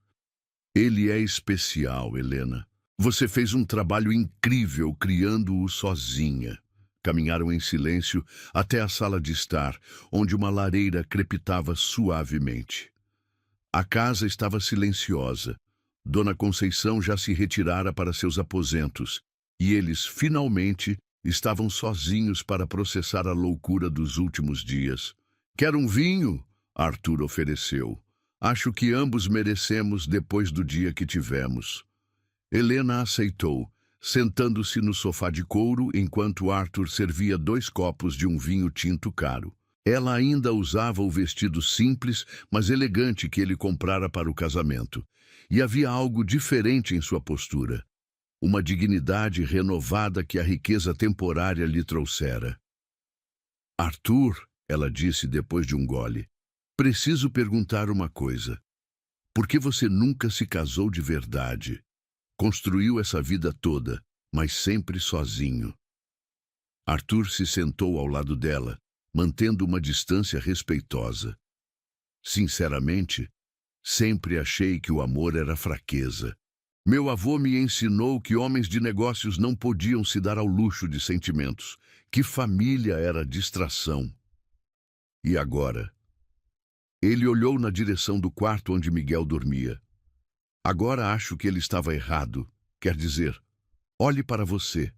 Ele é especial, Helena. Você fez um trabalho incrível criando-o sozinha. Caminharam em silêncio até a sala de estar, onde uma lareira crepitava suavemente. A casa estava silenciosa. Dona Conceição já se retirara para seus aposentos, e eles, finalmente, estavam sozinhos para processar a loucura dos últimos dias. Quer um vinho? Arthur ofereceu. Acho que ambos merecemos depois do dia que tivemos. Helena aceitou, sentando-se no sofá de couro enquanto Arthur servia 2 copos de um vinho tinto caro. Ela ainda usava o vestido simples, mas elegante que ele comprara para o casamento. E havia algo diferente em sua postura. Uma dignidade renovada que a riqueza temporária lhe trouxera. Arthur, ela disse depois de um gole, preciso perguntar uma coisa. Por que você nunca se casou de verdade? Construiu essa vida toda, mas sempre sozinho. Arthur se sentou ao lado dela, mantendo uma distância respeitosa. Sinceramente, sempre achei que o amor era fraqueza. Meu avô me ensinou que homens de negócios não podiam se dar ao luxo de sentimentos, que família era distração. E agora? Ele olhou na direção do quarto onde Miguel dormia. Agora acho que ele estava errado. Quer dizer, olhe para você.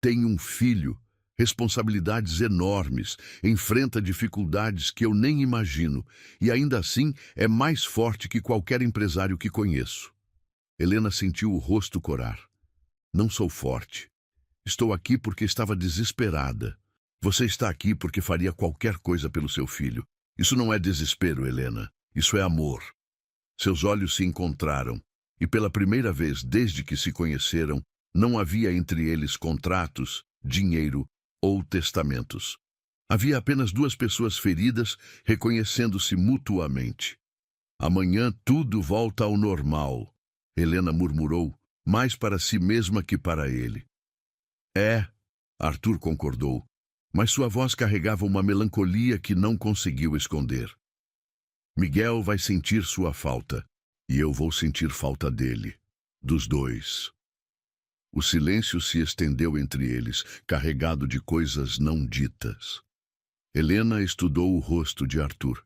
Tem um filho, responsabilidades enormes, enfrenta dificuldades que eu nem imagino, e ainda assim é mais forte que qualquer empresário que conheço. Helena sentiu o rosto corar. Não sou forte. Estou aqui porque estava desesperada. Você está aqui porque faria qualquer coisa pelo seu filho. Isso não é desespero, Helena. Isso é amor. Seus olhos se encontraram, e pela primeira vez desde que se conheceram, não havia entre eles contratos, dinheiro ou testamentos. Havia apenas 2 pessoas feridas, reconhecendo-se mutuamente. Amanhã tudo volta ao normal, Helena murmurou, mais para si mesma que para ele. É, Arthur concordou, mas sua voz carregava uma melancolia que não conseguiu esconder. Miguel vai sentir sua falta, e eu vou sentir falta dele, dos 2. O silêncio se estendeu entre eles, carregado de coisas não ditas. Helena estudou o rosto de Arthur,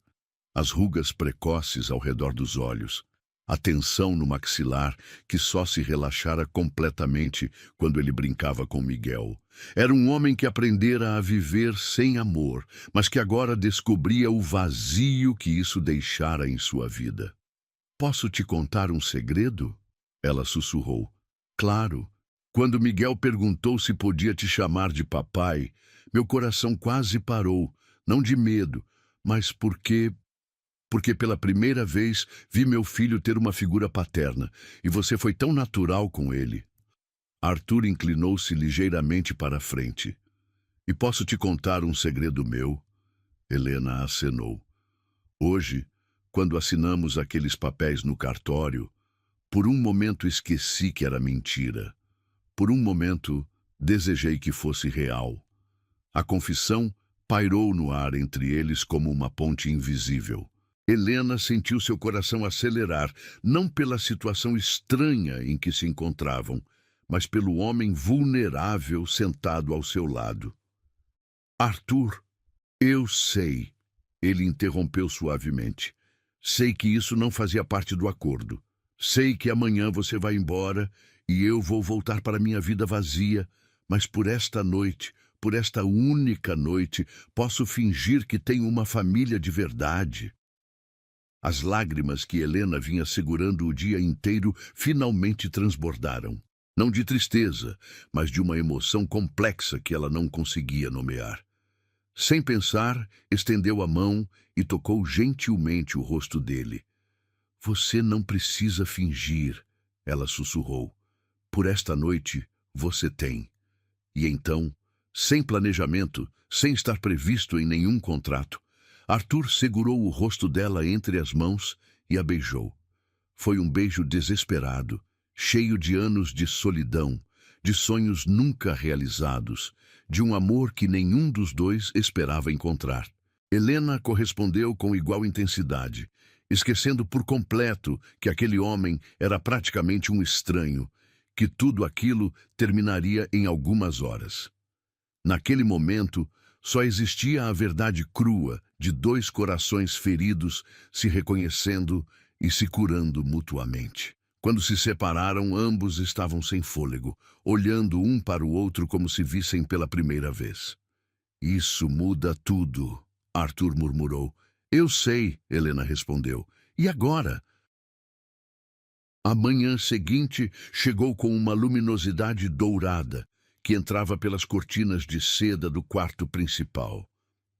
as rugas precoces ao redor dos olhos, a tensão no maxilar que só se relaxara completamente quando ele brincava com Miguel. Era um homem que aprendera a viver sem amor, mas que agora descobria o vazio que isso deixara em sua vida. Posso te contar um segredo? Ela sussurrou. Claro. Quando Miguel perguntou se podia te chamar de papai, meu coração quase parou, não de medo, mas porque pela primeira vez vi meu filho ter uma figura paterna, e você foi tão natural com ele. Arthur inclinou-se ligeiramente para a frente. E posso te contar um segredo meu? Helena acenou. Hoje, quando assinamos aqueles papéis no cartório, por um momento esqueci que era mentira. Por um momento, desejei que fosse real. A confissão pairou no ar entre eles como uma ponte invisível. Helena sentiu seu coração acelerar, não pela situação estranha em que se encontravam, mas pelo homem vulnerável sentado ao seu lado. Arthur, eu sei, ele interrompeu suavemente. Sei que isso não fazia parte do acordo. Sei que amanhã você vai embora e eu vou voltar para minha vida vazia, mas por esta noite, por esta única noite, posso fingir que tenho uma família de verdade. As lágrimas que Helena vinha segurando o dia inteiro finalmente transbordaram. Não de tristeza, mas de uma emoção complexa que ela não conseguia nomear. Sem pensar, estendeu a mão e tocou gentilmente o rosto dele. Você não precisa fingir, ela sussurrou. Por esta noite, você tem. E então, sem planejamento, sem estar previsto em nenhum contrato, Arthur segurou o rosto dela entre as mãos e a beijou. Foi um beijo desesperado, cheio de anos de solidão, de sonhos nunca realizados, de um amor que nenhum dos dois esperava encontrar. Helena correspondeu com igual intensidade, esquecendo por completo que aquele homem era praticamente um estranho, que tudo aquilo terminaria em algumas horas. Naquele momento, só existia a verdade crua de dois corações feridos se reconhecendo e se curando mutuamente. Quando se separaram, ambos estavam sem fôlego, olhando um para o outro como se vissem pela primeira vez. Isso muda tudo, Arthur murmurou. Eu sei, Helena respondeu. E agora? A manhã seguinte chegou com uma luminosidade dourada que entrava pelas cortinas de seda do quarto principal.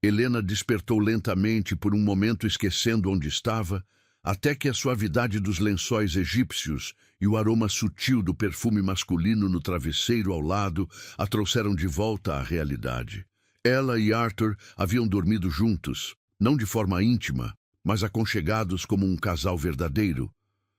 Helena despertou lentamente por um momento, esquecendo onde estava, até que a suavidade dos lençóis egípcios e o aroma sutil do perfume masculino no travesseiro ao lado a trouxeram de volta à realidade. Ela e Arthur haviam dormido juntos, não de forma íntima, mas aconchegados como um casal verdadeiro,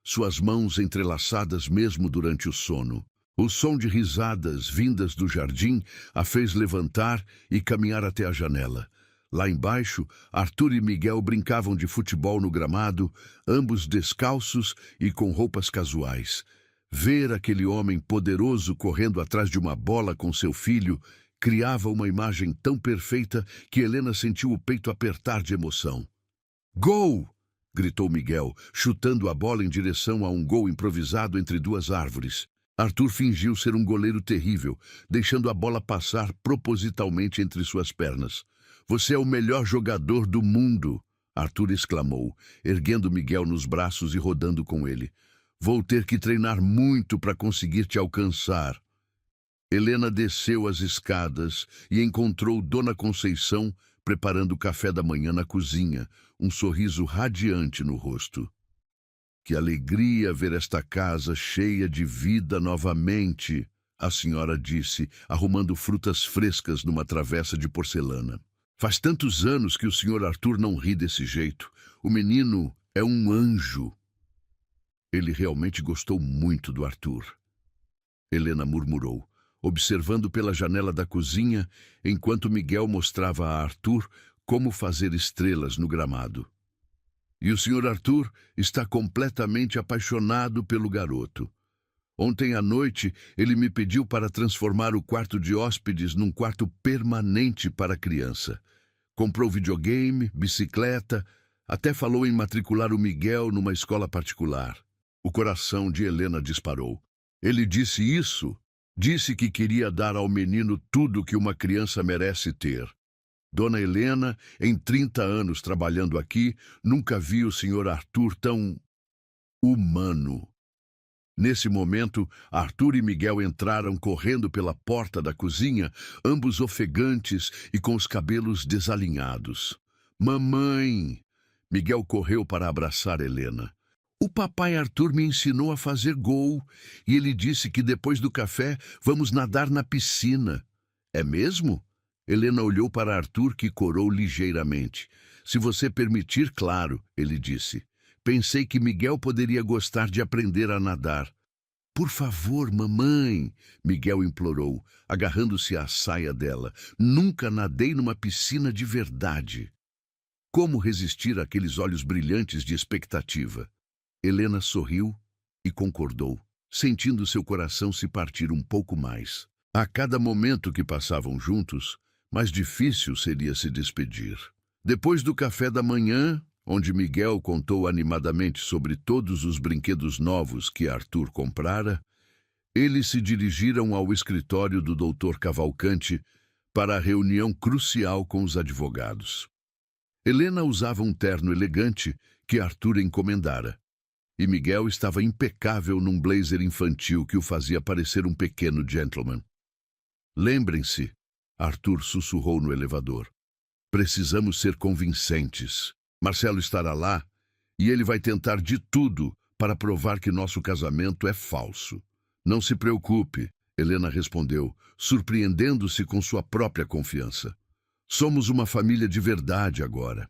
suas mãos entrelaçadas mesmo durante o sono. O som de risadas vindas do jardim a fez levantar e caminhar até a janela. Lá embaixo, Arthur e Miguel brincavam de futebol no gramado, ambos descalços e com roupas casuais. Ver aquele homem poderoso correndo atrás de uma bola com seu filho criava uma imagem tão perfeita que Helena sentiu o peito apertar de emoção. Gol! Gritou Miguel, chutando a bola em direção a um gol improvisado entre duas árvores. Arthur fingiu ser um goleiro terrível, deixando a bola passar propositalmente entre suas pernas. Você é o melhor jogador do mundo, Arthur exclamou, erguendo Miguel nos braços e rodando com ele. Vou ter que treinar muito para conseguir te alcançar. Helena desceu as escadas e encontrou Dona Conceição preparando o café da manhã na cozinha, um sorriso radiante no rosto. Que alegria ver esta casa cheia de vida novamente, a senhora disse, arrumando frutas frescas numa travessa de porcelana. Faz tantos anos que o senhor Arthur não ri desse jeito. O menino é um anjo. Ele realmente gostou muito do Arthur. Helena murmurou, observando pela janela da cozinha, enquanto Miguel mostrava a Arthur como fazer estrelas no gramado. E o senhor Arthur está completamente apaixonado pelo garoto. Ontem à noite, ele me pediu para transformar o quarto de hóspedes num quarto permanente para a criança. Comprou videogame, bicicleta, até falou em matricular o Miguel numa escola particular. O coração de Helena disparou. Ele disse isso? Disse que queria dar ao menino tudo que uma criança merece ter. Dona Helena, em 30 anos trabalhando aqui, nunca viu o senhor Arthur tão humano. Nesse momento, Arthur e Miguel entraram correndo pela porta da cozinha, ambos ofegantes e com os cabelos desalinhados. Mamãe! Miguel correu para abraçar Helena. O papai Arthur me ensinou a fazer gol e ele disse que depois do café vamos nadar na piscina. É mesmo? Helena olhou para Arthur, que corou ligeiramente. Se você permitir, claro, ele disse. Pensei que Miguel poderia gostar de aprender a nadar. Por favor, mamãe, Miguel implorou, agarrando-se à saia dela. Nunca nadei numa piscina de verdade. Como resistir àqueles olhos brilhantes de expectativa? Helena sorriu e concordou, sentindo seu coração se partir um pouco mais. A cada momento que passavam juntos, mais difícil seria se despedir. Depois do café da manhã, onde Miguel contou animadamente sobre todos os brinquedos novos que Arthur comprara, eles se dirigiram ao escritório do Dr. Cavalcante para a reunião crucial com os advogados. Helena usava um terno elegante que Arthur encomendara, e Miguel estava impecável num blazer infantil que o fazia parecer um pequeno gentleman. Lembrem-se, Arthur sussurrou no elevador. Precisamos ser convincentes. Marcelo estará lá e ele vai tentar de tudo para provar que nosso casamento é falso. Não se preocupe, Helena respondeu, surpreendendo-se com sua própria confiança. Somos uma família de verdade agora.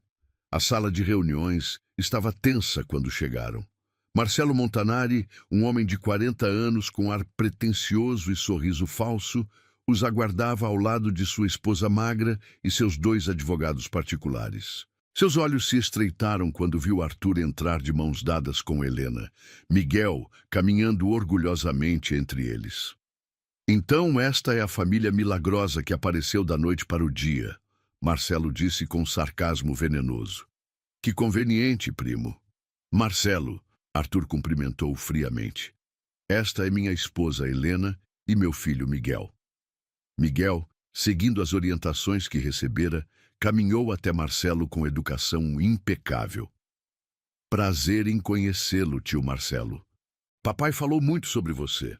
A sala de reuniões estava tensa quando chegaram. Marcelo Montanari, um homem de 40 anos com ar pretensioso e sorriso falso, os aguardava ao lado de sua esposa magra e seus 2 advogados particulares. Seus olhos se estreitaram quando viu Arthur entrar de mãos dadas com Helena, Miguel caminhando orgulhosamente entre eles. Então esta é a família milagrosa que apareceu da noite para o dia, Marcelo disse com sarcasmo venenoso. Que conveniente, primo. Marcelo, Arthur cumprimentou friamente. Esta é minha esposa Helena e meu filho Miguel. Miguel, seguindo as orientações que recebera, caminhou até Marcelo com educação impecável. Prazer em conhecê-lo, tio Marcelo. Papai falou muito sobre você.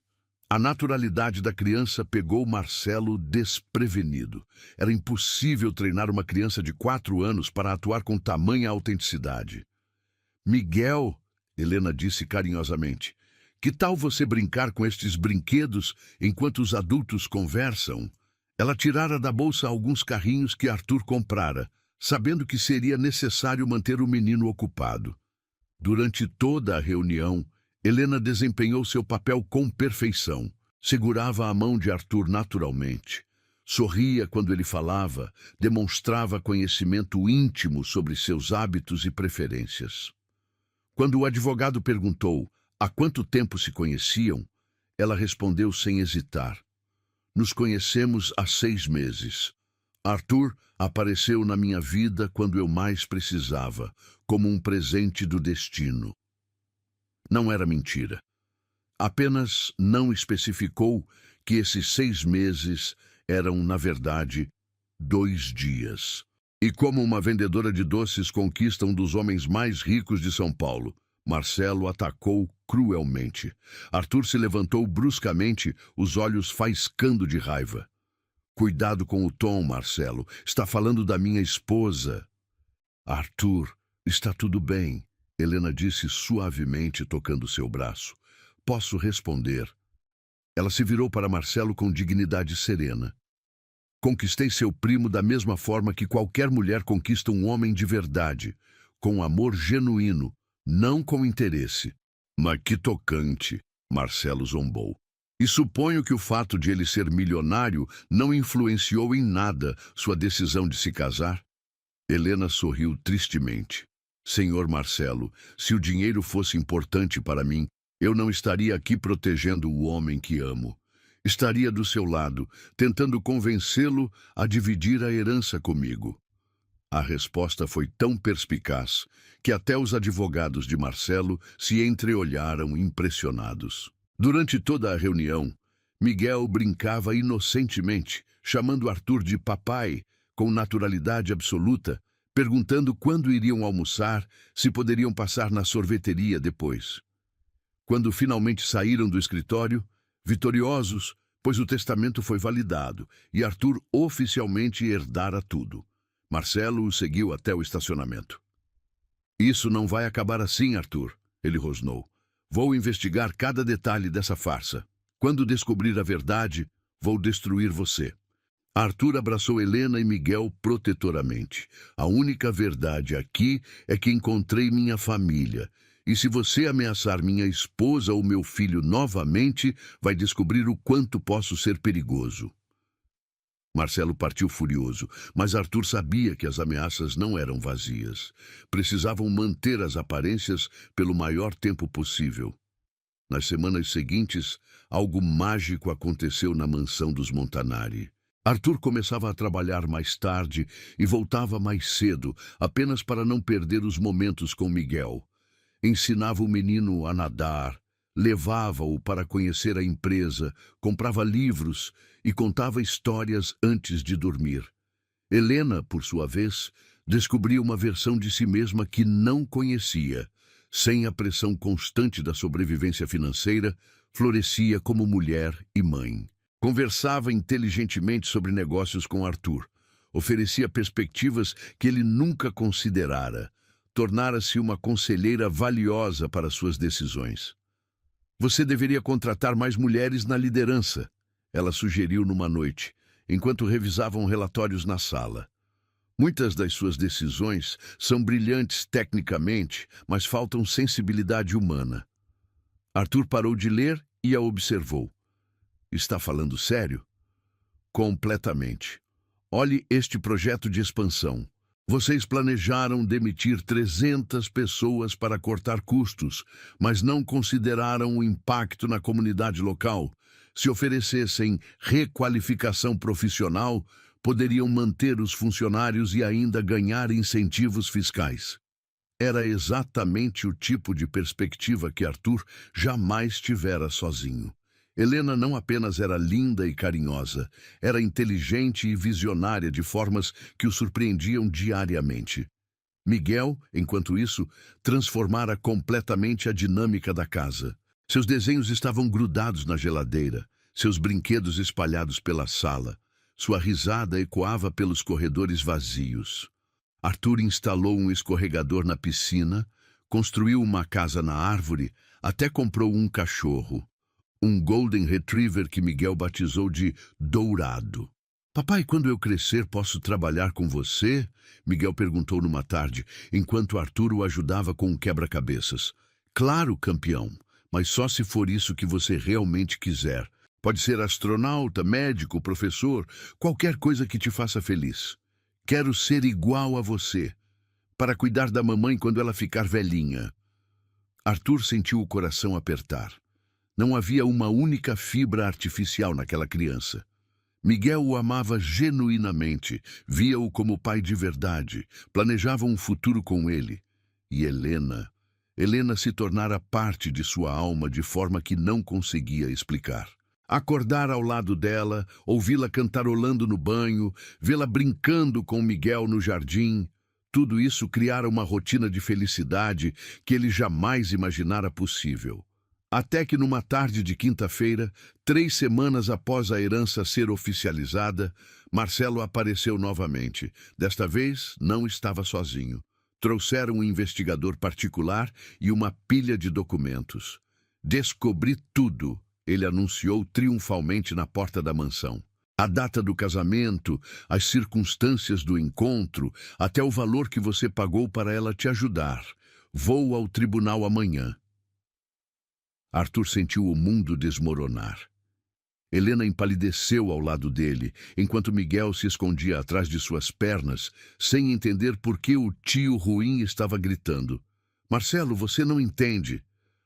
A naturalidade da criança pegou Marcelo desprevenido. Era impossível treinar uma criança de 4 anos para atuar com tamanha autenticidade. Miguel, Helena disse carinhosamente, que tal você brincar com estes brinquedos enquanto os adultos conversam? Ela tirara da bolsa alguns carrinhos que Arthur comprara, sabendo que seria necessário manter o menino ocupado. Durante toda a reunião, Helena desempenhou seu papel com perfeição. Segurava a mão de Arthur naturalmente. Sorria quando ele falava, demonstrava conhecimento íntimo sobre seus hábitos e preferências. Quando o advogado perguntou há quanto tempo se conheciam, ela respondeu sem hesitar. Nos conhecemos há 6 meses. Arthur apareceu na minha vida quando eu mais precisava, como um presente do destino. Não era mentira. Apenas não especificou que esses 6 meses eram, na verdade, 2 dias. E como uma vendedora de doces conquista um dos homens mais ricos de São Paulo, Marcelo atacou cruelmente. Arthur se levantou bruscamente, os olhos faiscando de raiva. Cuidado com o tom, Marcelo. Está falando da minha esposa. Arthur, está tudo bem, Helena disse suavemente, tocando seu braço. Posso responder. Ela se virou para Marcelo com dignidade serena. Conquistei seu primo da mesma forma que qualquer mulher conquista um homem de verdade, com amor genuíno, não com interesse. Mas que tocante, Marcelo zombou. E suponho que o fato de ele ser milionário não influenciou em nada sua decisão de se casar? Helena sorriu tristemente. Senhor Marcelo, se o dinheiro fosse importante para mim, eu não estaria aqui protegendo o homem que amo. Estaria do seu lado, tentando convencê-lo a dividir a herança comigo. A resposta foi tão perspicaz que até os advogados de Marcelo se entreolharam impressionados. Durante toda a reunião, Miguel brincava inocentemente, chamando Arthur de papai, com naturalidade absoluta, perguntando quando iriam almoçar, se poderiam passar na sorveteria depois. Quando finalmente saíram do escritório, vitoriosos, pois o testamento foi validado e Arthur oficialmente herdara tudo. Marcelo o seguiu até o estacionamento. Isso não vai acabar assim, Arthur, ele rosnou. Vou investigar cada detalhe dessa farsa. Quando descobrir a verdade, vou destruir você. Arthur abraçou Helena e Miguel protetoramente. A única verdade aqui é que encontrei minha família E se você ameaçar minha esposa ou meu filho novamente, vai descobrir o quanto posso ser perigoso. Marcelo partiu furioso, mas Arthur sabia que as ameaças não eram vazias. Precisavam manter as aparências pelo maior tempo possível. Nas semanas seguintes, algo mágico aconteceu na mansão dos Montanari. Arthur começava a trabalhar mais tarde e voltava mais cedo, apenas para não perder os momentos com Miguel. Ensinava o menino a nadar, levava-o para conhecer a empresa, comprava livros e contava histórias antes de dormir. Helena, por sua vez, descobria uma versão de si mesma que não conhecia. Sem a pressão constante da sobrevivência financeira, florescia como mulher e mãe. Conversava inteligentemente sobre negócios com Arthur. Oferecia perspectivas que ele nunca considerara. Tornara-se uma conselheira valiosa para suas decisões. Você deveria contratar mais mulheres na liderança, ela sugeriu numa noite, enquanto revisavam relatórios na sala. Muitas das suas decisões são brilhantes tecnicamente, mas faltam sensibilidade humana. Arthur parou de ler e a observou. Está falando sério? Completamente. Olhe este projeto de expansão. Vocês planejaram demitir 300 pessoas para cortar custos, mas não consideraram o impacto na comunidade local. Se oferecessem requalificação profissional, poderiam manter os funcionários e ainda ganhar incentivos fiscais. Era exatamente o tipo de perspectiva que Arthur jamais tivera sozinho. Helena não apenas era linda e carinhosa, era inteligente e visionária de formas que o surpreendiam diariamente. Miguel, enquanto isso, transformara completamente a dinâmica da casa. Seus desenhos estavam grudados na geladeira, seus brinquedos espalhados pela sala. Sua risada ecoava pelos corredores vazios. Arthur instalou um escorregador na piscina, construiu uma casa na árvore, até comprou um cachorro. Um Golden Retriever que Miguel batizou de Dourado. Papai, quando eu crescer, posso trabalhar com você? Miguel perguntou numa tarde, enquanto Arthur o ajudava com um quebra-cabeças. Claro, campeão, mas só se for isso que você realmente quiser. Pode ser astronauta, médico, professor, qualquer coisa que te faça feliz. Quero ser igual a você, para cuidar da mamãe quando ela ficar velhinha. Arthur sentiu o coração apertar. Não havia uma única fibra artificial naquela criança. Miguel o amava genuinamente, via-o como pai de verdade, planejava um futuro com ele. E Helena se tornara parte de sua alma de forma que não conseguia explicar. Acordar ao lado dela, ouvi-la cantarolando no banho, vê-la brincando com Miguel no jardim, tudo isso criara uma rotina de felicidade que ele jamais imaginara possível. Até que numa tarde de quinta-feira, 3 semanas após a herança ser oficializada, Marcelo apareceu novamente. Desta vez, não estava sozinho. Trouxeram um investigador particular e uma pilha de documentos. Descobri tudo, ele anunciou triunfalmente na porta da mansão. A data do casamento, as circunstâncias do encontro, até o valor que você pagou para ela te ajudar. Vou ao tribunal amanhã. Arthur sentiu o mundo desmoronar. Helena empalideceu ao lado dele, enquanto Miguel se escondia atrás de suas pernas, sem entender por que o tio ruim estava gritando. Marcelo, você não entende.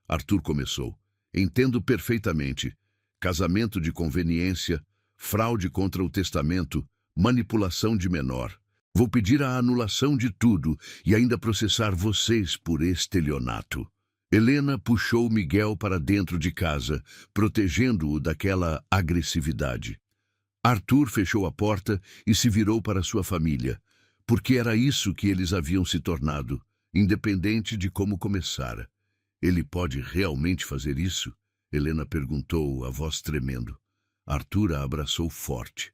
Arthur começou. Entendo perfeitamente. Casamento de conveniência, fraude contra o testamento, manipulação de menor. Vou pedir a anulação de tudo e ainda processar vocês por estelionato. Helena puxou Miguel para dentro de casa, protegendo-o daquela agressividade. Arthur fechou a porta e se virou para sua família, porque era isso que eles haviam se tornado, independente de como começara. Ele pode realmente fazer isso? Helena perguntou, a voz tremendo. Arthur a abraçou forte.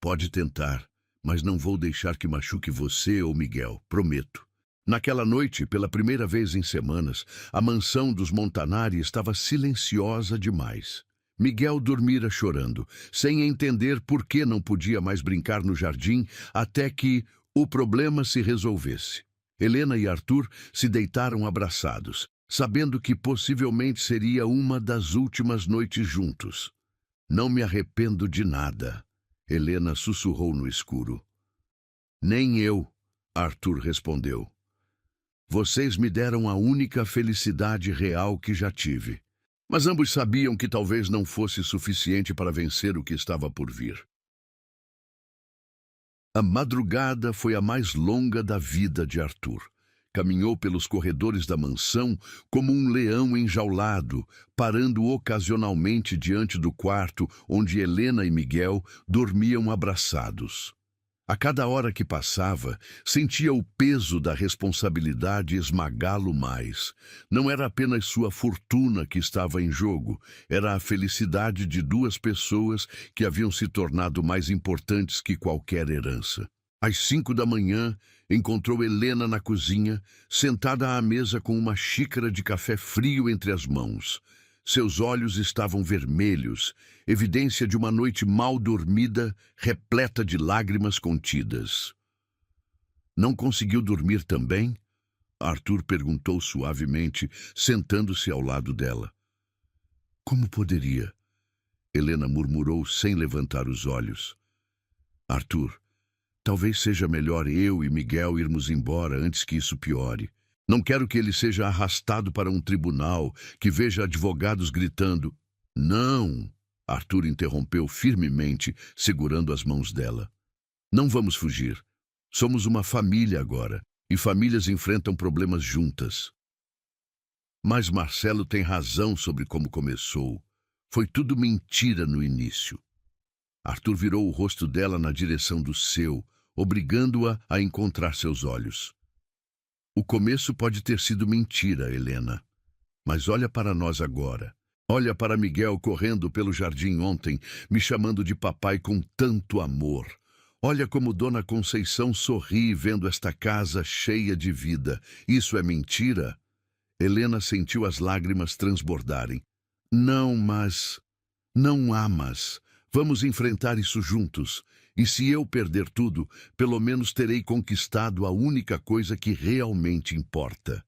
Pode tentar, mas não vou deixar que machuque você ou Miguel, prometo. Naquela noite, pela primeira vez em semanas, a mansão dos Montanari estava silenciosa demais. Miguel dormira chorando, sem entender por que não podia mais brincar no jardim até que o problema se resolvesse. Helena e Arthur se deitaram abraçados. sabendo que possivelmente seria uma das últimas noites juntos. Não me arrependo de nada, Helena sussurrou no escuro. Nem eu, Arthur respondeu. Vocês me deram a única felicidade real que já tive. Mas ambos sabiam que talvez não fosse suficiente para vencer o que estava por vir. A madrugada foi a mais longa da vida de Arthur. Caminhou pelos corredores da mansão como um leão enjaulado, parando ocasionalmente diante do quarto onde Helena e Miguel dormiam abraçados. A cada hora que passava, sentia o peso da responsabilidade esmagá-lo mais. Não era apenas sua fortuna que estava em jogo, era a felicidade de duas pessoas que haviam se tornado mais importantes que qualquer herança. Às 5 da manhã, encontrou Helena na cozinha, sentada à mesa com uma xícara de café frio entre as mãos. Seus olhos estavam vermelhos, evidência de uma noite mal dormida, repleta de lágrimas contidas. Não conseguiu dormir também? Arthur perguntou suavemente, sentando-se ao lado dela. Como poderia? Helena murmurou sem levantar os olhos. Arthur, talvez seja melhor eu e Miguel irmos embora antes que isso piore. Não quero que ele seja arrastado para um tribunal, que veja advogados gritando. Não! Arthur interrompeu firmemente, segurando as mãos dela. Não vamos fugir. Somos uma família agora, e famílias enfrentam problemas juntas. Mas Marcelo tem razão sobre como começou. Foi tudo mentira no início. Arthur virou o rosto dela na direção do seu, obrigando-a a encontrar seus olhos. O começo pode ter sido mentira, Helena. Mas olha para nós agora. Olha para Miguel correndo pelo jardim ontem, me chamando de papai com tanto amor. Olha como Dona Conceição sorri vendo esta casa cheia de vida. Isso é mentira? Helena sentiu as lágrimas transbordarem. Não, mas... Não há mas. Vamos enfrentar isso juntos. E se eu perder tudo, pelo menos terei conquistado a única coisa que realmente importa.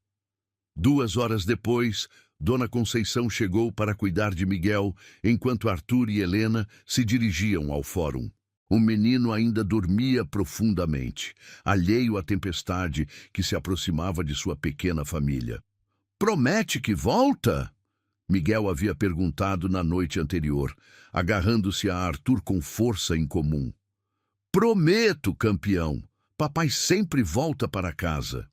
2 horas depois, Dona Conceição chegou para cuidar de Miguel, enquanto Arthur e Helena se dirigiam ao fórum. O menino ainda dormia profundamente, alheio à tempestade que se aproximava de sua pequena família. Promete que volta? Miguel havia perguntado na noite anterior, agarrando-se a Arthur com força incomum. Prometo, campeão. Papai sempre volta para casa.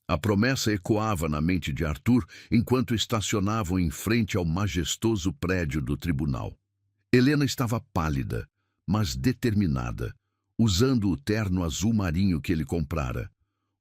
A promessa ecoava na mente de Arthur enquanto estacionavam em frente ao majestoso prédio do tribunal. Helena estava pálida, mas determinada, usando o terno azul marinho que ele comprara,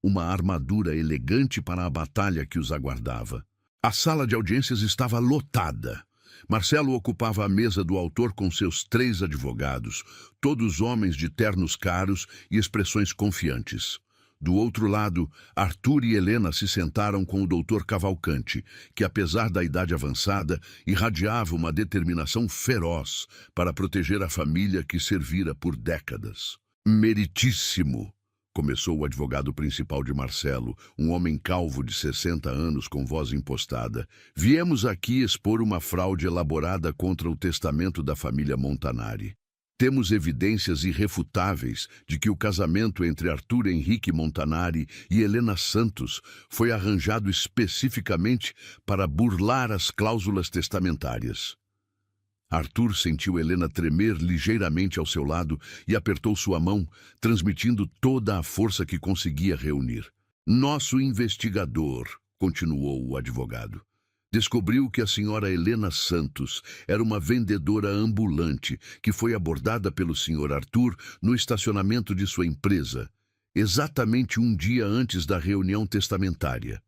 uma armadura elegante para a batalha que os aguardava. A sala de audiências estava lotada. Marcelo ocupava a mesa do autor com seus 3 advogados, todos homens de ternos caros e expressões confiantes. Do outro lado, Arthur e Helena se sentaram com o doutor Cavalcante, que, apesar da idade avançada, irradiava uma determinação feroz para proteger a família que servira por décadas. Meritíssimo! Começou o advogado principal de Marcelo, um homem calvo de 60 anos com voz impostada. Viemos aqui expor uma fraude elaborada contra o testamento da família Montanari. Temos evidências irrefutáveis de que o casamento entre Arthur Henrique Montanari e Helena Santos foi arranjado especificamente para burlar as cláusulas testamentárias. Arthur sentiu Helena tremer ligeiramente ao seu lado e apertou sua mão, transmitindo toda a força que conseguia reunir. Nosso investigador, continuou o advogado, descobriu que a senhora Helena Santos era uma vendedora ambulante que foi abordada pelo senhor Arthur no estacionamento de sua empresa, exatamente um dia antes da reunião testamentária.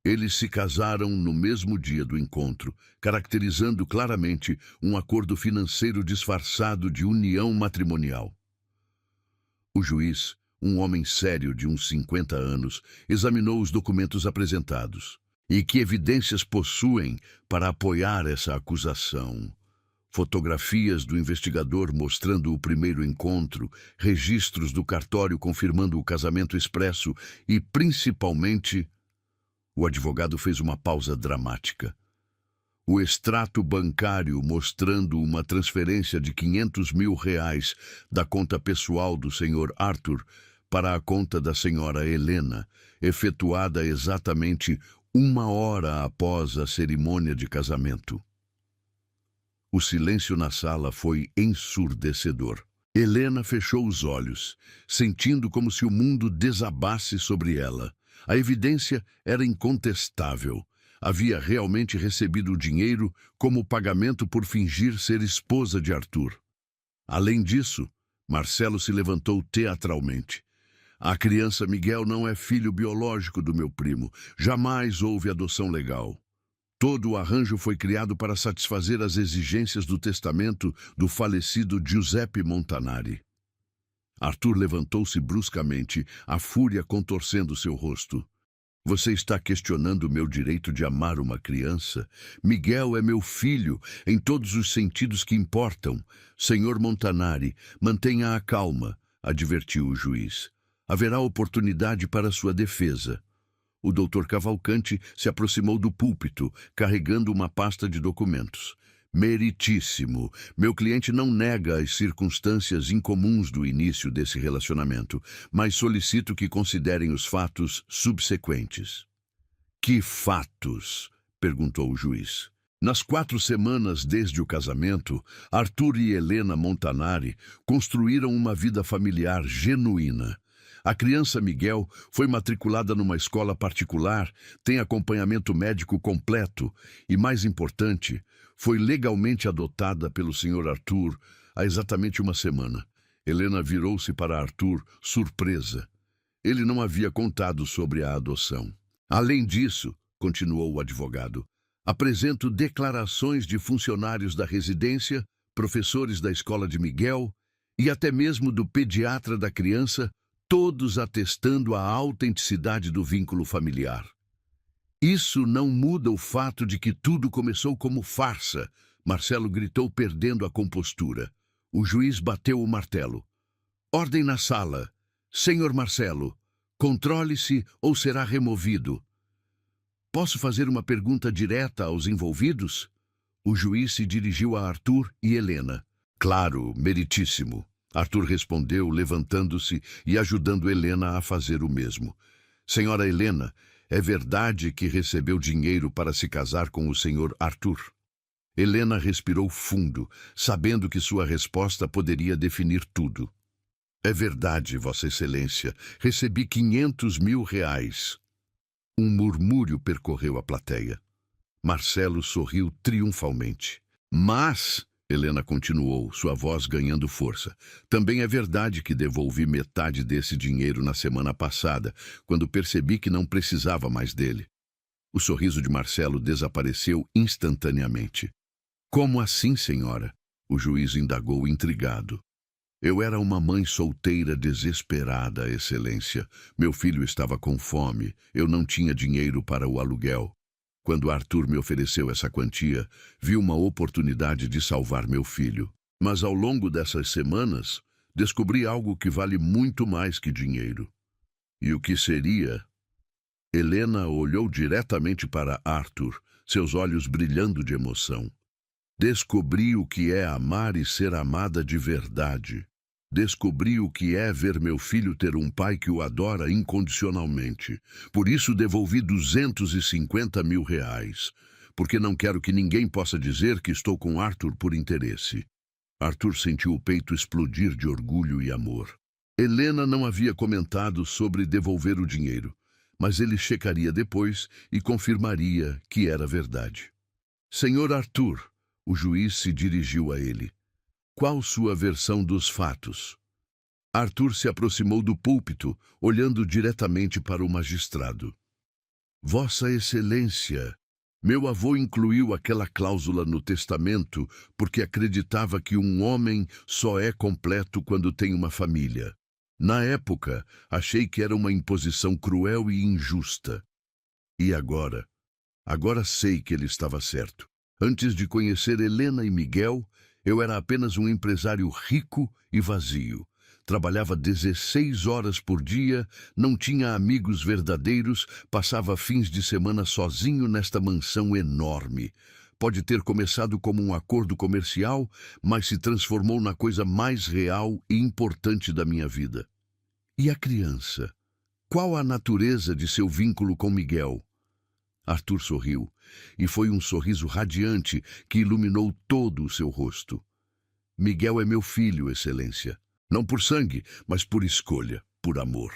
Eles se casaram no mesmo dia do encontro, caracterizando claramente um acordo financeiro disfarçado de união matrimonial. O juiz, um homem sério de uns 50 anos, examinou os documentos apresentados. E que evidências possuem para apoiar essa acusação? Fotografias do investigador mostrando o primeiro encontro, registros do cartório confirmando o casamento expresso e, principalmente, O advogado fez uma pausa dramática. O extrato bancário mostrando uma transferência de R$ 500 mil da conta pessoal do Sr. Arthur para a conta da Sra. Helena, efetuada exatamente 1 hora após a cerimônia de casamento. O silêncio na sala foi ensurdecedor. Helena fechou os olhos, sentindo como se o mundo desabasse sobre ela. A evidência era incontestável. Havia realmente recebido o dinheiro como pagamento por fingir ser esposa de Arthur. Além disso, Marcelo se levantou teatralmente. A criança Miguel não é filho biológico do meu primo. Jamais houve adoção legal. Todo o arranjo foi criado para satisfazer as exigências do testamento do falecido Giuseppe Montanari. Arthur levantou-se bruscamente, a fúria contorcendo seu rosto. Você está questionando o meu direito de amar uma criança? Miguel é meu filho, em todos os sentidos que importam. Senhor Montanari, mantenha a calma, advertiu o juiz. Haverá oportunidade para sua defesa. O doutor Cavalcanti se aproximou do púlpito, carregando uma pasta de documentos. Meritíssimo. Meu cliente não nega as circunstâncias incomuns do início desse relacionamento, mas solicito que considerem os fatos subsequentes. Que fatos? Perguntou o juiz. Nas 4 semanas desde o casamento, Arthur e Helena Montanari construíram uma vida familiar genuína. A criança Miguel foi matriculada numa escola particular, tem acompanhamento médico completo e, mais importante, foi legalmente adotada pelo Sr. Arthur há exatamente 1 semana. Helena virou-se para Arthur, surpresa. Ele não havia contado sobre a adoção. Além disso, continuou o advogado, apresento declarações de funcionários da residência, professores da escola de Miguel e até mesmo do pediatra da criança, todos atestando a autenticidade do vínculo familiar. Isso não muda o fato de que tudo começou como farsa, Marcelo gritou, perdendo a compostura. O juiz bateu o martelo. Ordem na sala. Senhor Marcelo, controle-se ou será removido. Posso fazer uma pergunta direta aos envolvidos? O juiz se dirigiu a Arthur e Helena. Claro, meritíssimo. Arthur respondeu, levantando-se e ajudando Helena a fazer o mesmo. Senhora Helena, é verdade que recebeu dinheiro para se casar com o senhor Arthur? Helena respirou fundo, sabendo que sua resposta poderia definir tudo. É verdade, Vossa Excelência. Recebi R$ 500 mil. Um murmúrio percorreu a plateia. Marcelo sorriu triunfalmente. Mas... Helena continuou, sua voz ganhando força. Também é verdade que devolvi metade desse dinheiro na semana passada, quando percebi que não precisava mais dele. O sorriso de Marcelo desapareceu instantaneamente. Como assim, senhora? O juiz indagou intrigado. Eu era uma mãe solteira desesperada, Excelência. Meu filho estava com fome. Eu não tinha dinheiro para o aluguel. Quando Arthur me ofereceu essa quantia, vi uma oportunidade de salvar meu filho. Mas ao longo dessas semanas, descobri algo que vale muito mais que dinheiro. E o que seria? Helena olhou diretamente para Arthur, seus olhos brilhando de emoção. Descobri o que é amar e ser amada de verdade. Descobri o que é ver meu filho ter um pai que o adora incondicionalmente. Por isso devolvi R$ 250 mil, porque não quero que ninguém possa dizer que estou com Arthur por interesse. Arthur sentiu o peito explodir de orgulho e amor. Helena não havia comentado sobre devolver o dinheiro, mas ele checaria depois e confirmaria que era verdade. Senhor Arthur, o juiz se dirigiu a ele. Qual sua versão dos fatos? Arthur se aproximou do púlpito, olhando diretamente para o magistrado. Vossa Excelência, meu avô incluiu aquela cláusula no testamento porque acreditava que um homem só é completo quando tem uma família. Na época, achei que era uma imposição cruel e injusta. E agora? Agora sei que ele estava certo. Antes de conhecer Helena e Miguel, eu era apenas um empresário rico e vazio. Trabalhava 16 horas por dia, não tinha amigos verdadeiros, passava fins de semana sozinho nesta mansão enorme. Pode ter começado como um acordo comercial, mas se transformou na coisa mais real e importante da minha vida. E a criança? Qual a natureza de seu vínculo com Miguel? Arthur sorriu, e foi um sorriso radiante que iluminou todo o seu rosto. Miguel é meu filho, Excelência. Não por sangue, mas por escolha, por amor.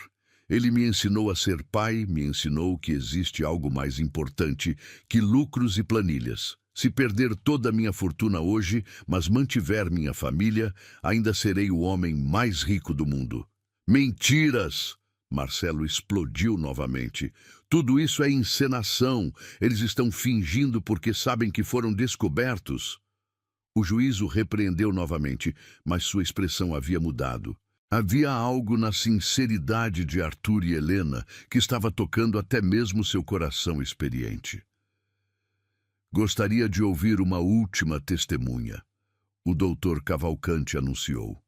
Ele me ensinou a ser pai, me ensinou que existe algo mais importante que lucros e planilhas. Se perder toda a minha fortuna hoje, mas mantiver minha família, ainda serei o homem mais rico do mundo. Mentiras! Marcelo explodiu novamente. Tudo isso é encenação. Eles estão fingindo porque sabem que foram descobertos. O juiz o repreendeu novamente, mas sua expressão havia mudado. Havia algo na sinceridade de Arthur e Helena que estava tocando até mesmo seu coração experiente. Gostaria de ouvir uma última testemunha, o doutor Cavalcante anunciou.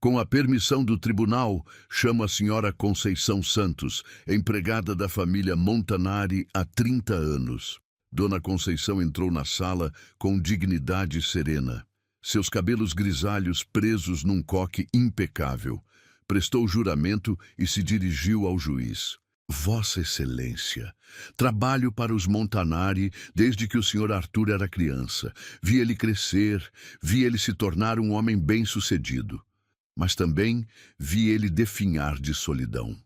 Com a permissão do tribunal, chamo a senhora Conceição Santos, empregada da família Montanari há 30 anos. Dona Conceição entrou na sala com dignidade serena. Seus cabelos grisalhos presos num coque impecável. Prestou juramento e se dirigiu ao juiz. Vossa Excelência, trabalho para os Montanari desde que o senhor Arthur era criança. Vi ele crescer, vi ele se tornar um homem bem-sucedido. Mas também vi ele definhar de solidão.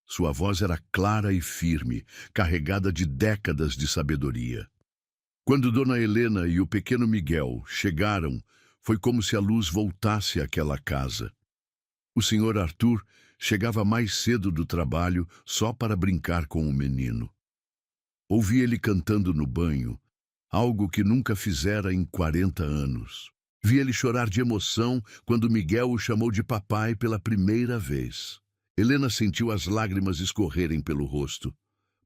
Sua voz era clara e firme, carregada de décadas de sabedoria. Quando Dona Helena e o pequeno Miguel chegaram, foi como se a luz voltasse àquela casa. O senhor Arthur chegava mais cedo do trabalho só para brincar com o menino. Ouvi ele cantando no banho, algo que nunca fizera em 40 anos. Vi ele chorar de emoção quando Miguel o chamou de papai pela primeira vez. Helena sentiu as lágrimas escorrerem pelo rosto.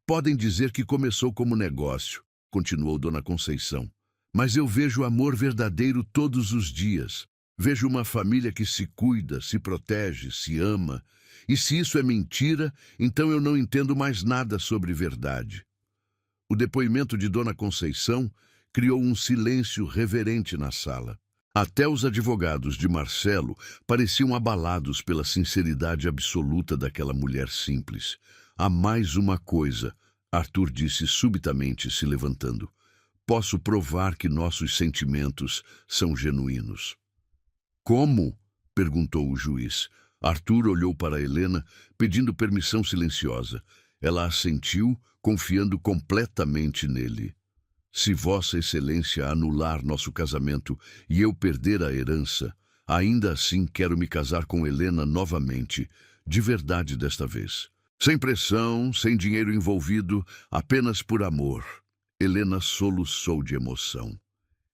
Podem dizer que começou como negócio, continuou Dona Conceição. Mas eu vejo amor verdadeiro todos os dias. Vejo uma família que se cuida, se protege, se ama. E se isso é mentira, então eu não entendo mais nada sobre verdade. O depoimento de Dona Conceição criou um silêncio reverente na sala. Até os advogados de Marcelo pareciam abalados pela sinceridade absoluta daquela mulher simples. Há mais uma coisa, Arthur disse subitamente, se levantando. Posso provar que nossos sentimentos são genuínos. Como? Perguntou o juiz. Arthur olhou para Helena, pedindo permissão silenciosa. Ela assentiu, confiando completamente nele. Se Vossa Excelência anular nosso casamento e eu perder a herança, ainda assim quero me casar com Helena novamente, de verdade desta vez. Sem pressão, sem dinheiro envolvido, apenas por amor. Helena soluçou de emoção.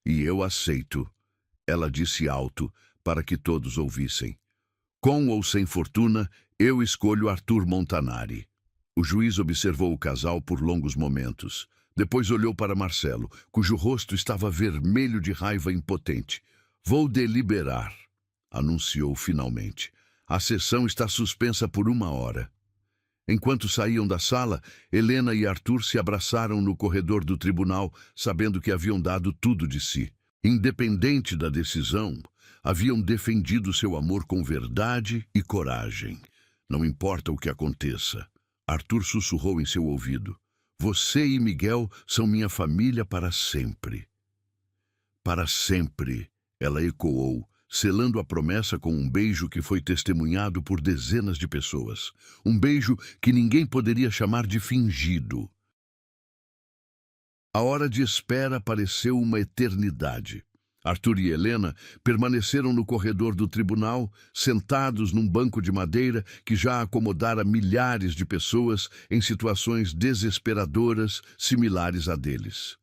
E eu aceito, ela disse alto, para que todos ouvissem. Com ou sem fortuna, eu escolho Arthur Montanari. O juiz observou o casal por longos momentos. Depois olhou para Marcelo, cujo rosto estava vermelho de raiva impotente. Vou deliberar, anunciou finalmente. A sessão está suspensa por 1 hora. Enquanto saíam da sala, Helena e Arthur se abraçaram no corredor do tribunal, sabendo que haviam dado tudo de si. Independente da decisão, haviam defendido seu amor com verdade e coragem. Não importa o que aconteça. Arthur sussurrou em seu ouvido. Você e Miguel são minha família para sempre. Para sempre, ela ecoou, selando a promessa com um beijo que foi testemunhado por dezenas de pessoas. Um beijo que ninguém poderia chamar de fingido. A hora de espera pareceu uma eternidade. Arthur e Helena permaneceram no corredor do tribunal, sentados num banco de madeira que já acomodara milhares de pessoas em situações desesperadoras similares à deles.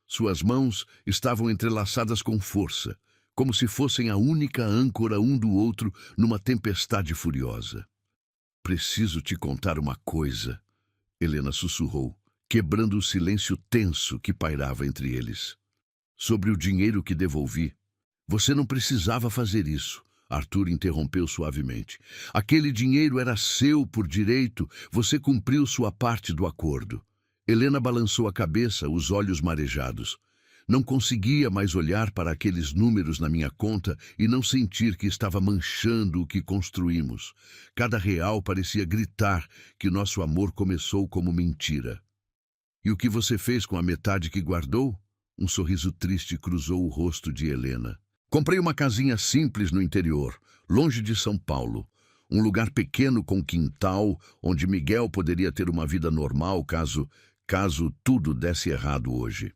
Suas mãos estavam entrelaçadas com força, como se fossem a única âncora um do outro numa tempestade furiosa. Preciso te contar uma coisa, Helena sussurrou, quebrando o silêncio tenso que pairava entre eles. Sobre o dinheiro que devolvi. Você não precisava fazer isso. Arthur interrompeu suavemente. Aquele dinheiro era seu por direito. Você cumpriu sua parte do acordo. Helena balançou a cabeça, os olhos marejados. Não conseguia mais olhar para aqueles números na minha conta e não sentir que estava manchando o que construímos. Cada real parecia gritar que nosso amor começou como mentira. E o que você fez com a metade que guardou? Um sorriso triste cruzou o rosto de Helena. Comprei uma casinha simples no interior, longe de São Paulo. Um lugar pequeno com quintal, onde Miguel poderia ter uma vida normal caso tudo desse errado hoje.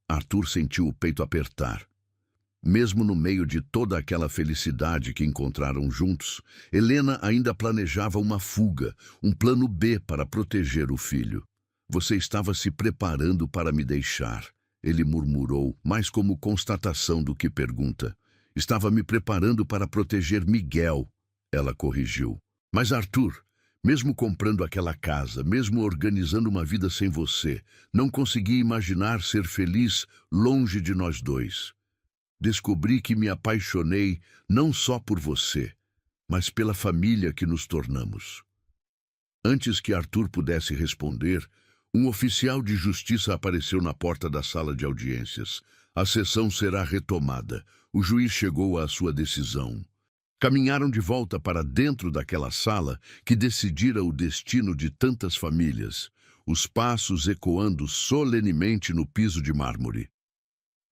Arthur sentiu o peito apertar. Mesmo no meio de toda aquela felicidade que encontraram juntos, Helena ainda planejava uma fuga, um plano B para proteger o filho. Você estava se preparando para me deixar, ele murmurou, mais como constatação do que pergunta. Estava me preparando para proteger Miguel, ela corrigiu. Mas Arthur, mesmo comprando aquela casa, mesmo organizando uma vida sem você, não consegui imaginar ser feliz longe de nós dois. Descobri que me apaixonei não só por você, mas pela família que nos tornamos. Antes que Arthur pudesse responder, um oficial de justiça apareceu na porta da sala de audiências. A sessão será retomada. O juiz chegou à sua decisão. Caminharam de volta para dentro daquela sala que decidira o destino de tantas famílias, os passos ecoando solenemente no piso de mármore.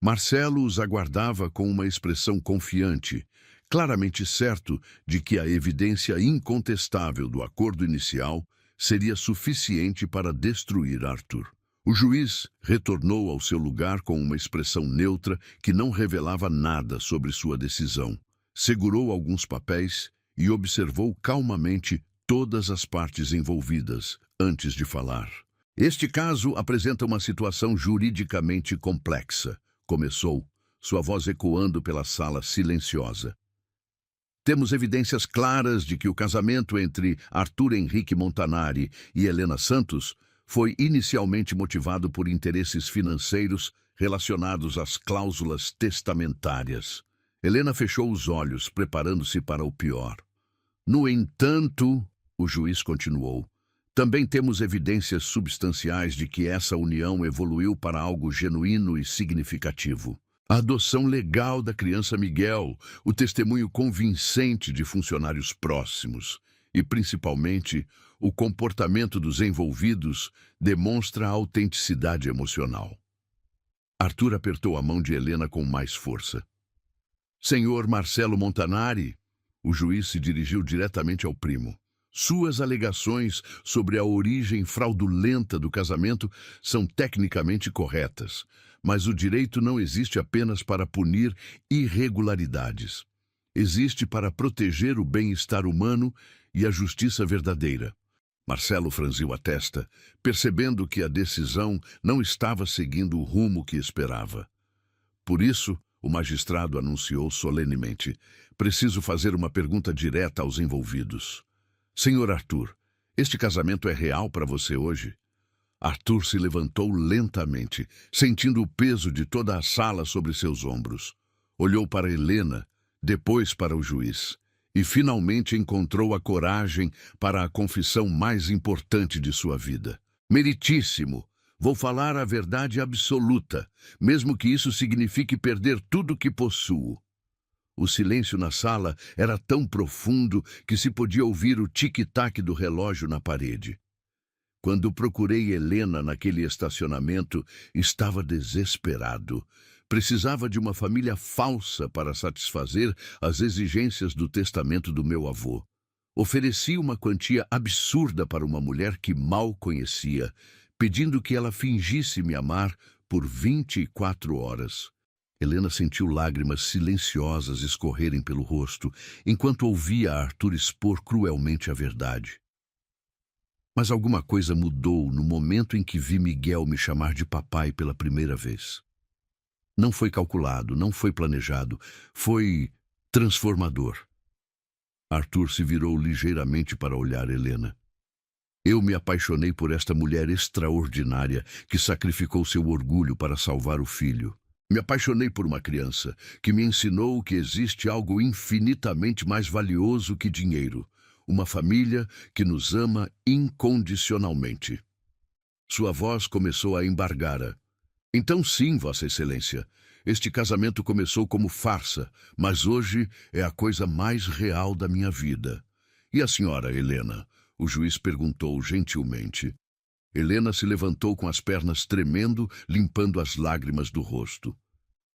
Marcelo os aguardava com uma expressão confiante, claramente certo de que a evidência incontestável do acordo inicial seria suficiente para destruir Arthur. O juiz retornou ao seu lugar com uma expressão neutra que não revelava nada sobre sua decisão. Segurou alguns papéis e observou calmamente todas as partes envolvidas antes de falar. Este caso apresenta uma situação juridicamente complexa, começou, sua voz ecoando pela sala silenciosa. Temos evidências claras de que o casamento entre Arthur Henrique Montanari e Helena Santos foi inicialmente motivado por interesses financeiros relacionados às cláusulas testamentárias. Helena fechou os olhos, preparando-se para o pior. No entanto, o juiz continuou, também temos evidências substanciais de que essa união evoluiu para algo genuíno e significativo. A adoção legal da criança Miguel, o testemunho convincente de funcionários próximos e, principalmente, o comportamento dos envolvidos demonstra a autenticidade emocional. Arthur apertou a mão de Helena com mais força. Senhor Marcelo Montanari, o juiz se dirigiu diretamente ao primo. Suas alegações sobre a origem fraudulenta do casamento são tecnicamente corretas, mas o direito não existe apenas para punir irregularidades. Existe para proteger o bem-estar humano e a justiça verdadeira. Marcelo franziu a testa, percebendo que a decisão não estava seguindo o rumo que esperava. Por isso, o magistrado anunciou solenemente: preciso fazer uma pergunta direta aos envolvidos. Senhor Arthur, este casamento é real para você hoje? Arthur se levantou lentamente, sentindo o peso de toda a sala sobre seus ombros. Olhou para Helena, depois para o juiz, e finalmente encontrou a coragem para a confissão mais importante de sua vida. Meritíssimo! Vou falar a verdade absoluta, mesmo que isso signifique perder tudo que possuo. O silêncio na sala era tão profundo que se podia ouvir o tic-tac do relógio na parede. Quando procurei Helena naquele estacionamento, estava desesperado. Precisava de uma família falsa para satisfazer as exigências do testamento do meu avô. Ofereci uma quantia absurda para uma mulher que mal conhecia, pedindo que ela fingisse me amar por 24 horas. Helena sentiu lágrimas silenciosas escorrerem pelo rosto, enquanto ouvia Arthur expor cruelmente a verdade. Mas alguma coisa mudou no momento em que vi Miguel me chamar de papai pela primeira vez. Não foi calculado, não foi planejado, foi transformador. Arthur se virou ligeiramente para olhar Helena. Eu me apaixonei por esta mulher extraordinária que sacrificou seu orgulho para salvar o filho. Me apaixonei por uma criança que me ensinou que existe algo infinitamente mais valioso que dinheiro. Uma família que nos ama incondicionalmente. Sua voz começou a embargar. Então sim, Vossa Excelência. Este casamento começou como farsa, mas hoje é a coisa mais real da minha vida. E a senhora, Helena? O juiz perguntou gentilmente. Helena se levantou com as pernas tremendo, limpando as lágrimas do rosto.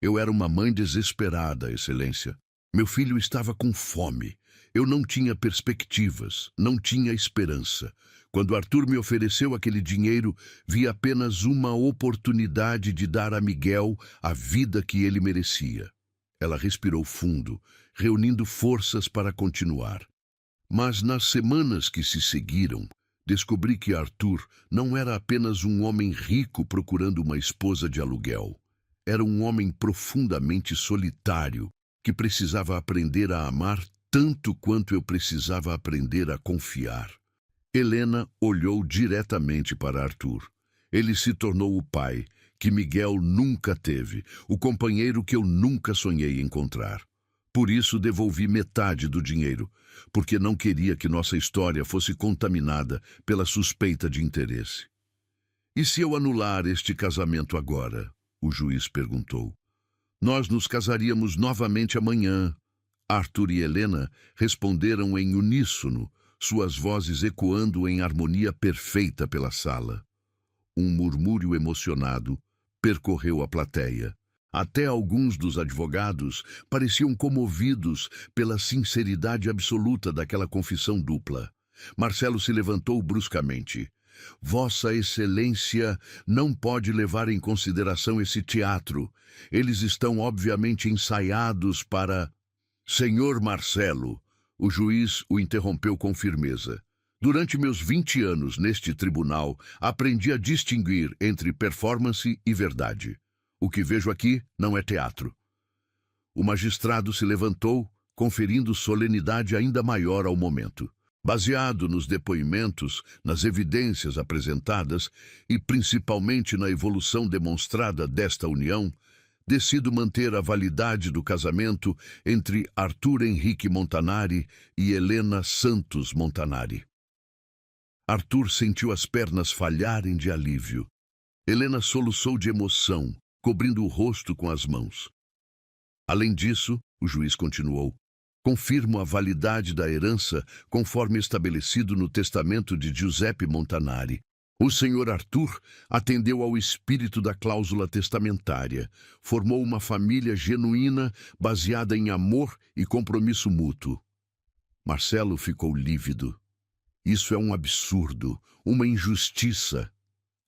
Eu era uma mãe desesperada, Excelência. Meu filho estava com fome. Eu não tinha perspectivas, não tinha esperança. Quando Arthur me ofereceu aquele dinheiro, vi apenas uma oportunidade de dar a Miguel a vida que ele merecia. Ela respirou fundo, reunindo forças para continuar. Mas nas semanas que se seguiram, descobri que Arthur não era apenas um homem rico procurando uma esposa de aluguel. Era um homem profundamente solitário, que precisava aprender a amar tanto quanto eu precisava aprender a confiar. Helena olhou diretamente para Arthur. Ele se tornou o pai que Miguel nunca teve, o companheiro que eu nunca sonhei encontrar. Por isso devolvi metade do dinheiro, porque não queria que nossa história fosse contaminada pela suspeita de interesse. E se eu anular este casamento agora? O juiz perguntou. Nós nos casaríamos novamente amanhã. Arthur e Helena responderam em uníssono, suas vozes ecoando em harmonia perfeita pela sala. Um murmúrio emocionado percorreu a plateia. Até alguns dos advogados pareciam comovidos pela sinceridade absoluta daquela confissão dupla. Marcelo se levantou bruscamente. Vossa Excelência não pode levar em consideração esse teatro. Eles estão obviamente ensaiados para... Senhor Marcelo, o juiz o interrompeu com firmeza. Durante meus 20 anos neste tribunal, aprendi a distinguir entre performance e verdade. O que vejo aqui não é teatro. O magistrado se levantou, conferindo solenidade ainda maior ao momento. Baseado nos depoimentos, nas evidências apresentadas e principalmente na evolução demonstrada desta união, decido manter a validade do casamento entre Arthur Henrique Montanari e Helena Santos Montanari. Arthur sentiu as pernas falharem de alívio. Helena soluçou de emoção, cobrindo o rosto com as mãos. Além disso, o juiz continuou, confirmo a validade da herança conforme estabelecido no testamento de Giuseppe Montanari. O senhor Arthur atendeu ao espírito da cláusula testamentária, formou uma família genuína baseada em amor e compromisso mútuo. Marcelo ficou lívido. Isso é um absurdo, uma injustiça.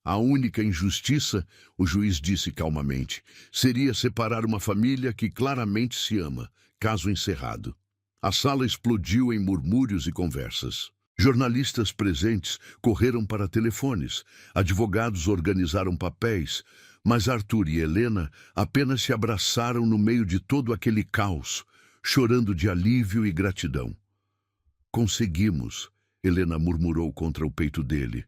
A única injustiça, o juiz disse calmamente, seria separar uma família que claramente se ama, caso encerrado. A sala explodiu em murmúrios e conversas. Jornalistas presentes correram para telefones, advogados organizaram papéis, mas Arthur e Helena apenas se abraçaram no meio de todo aquele caos, chorando de alívio e gratidão. Conseguimos, Helena murmurou contra o peito dele.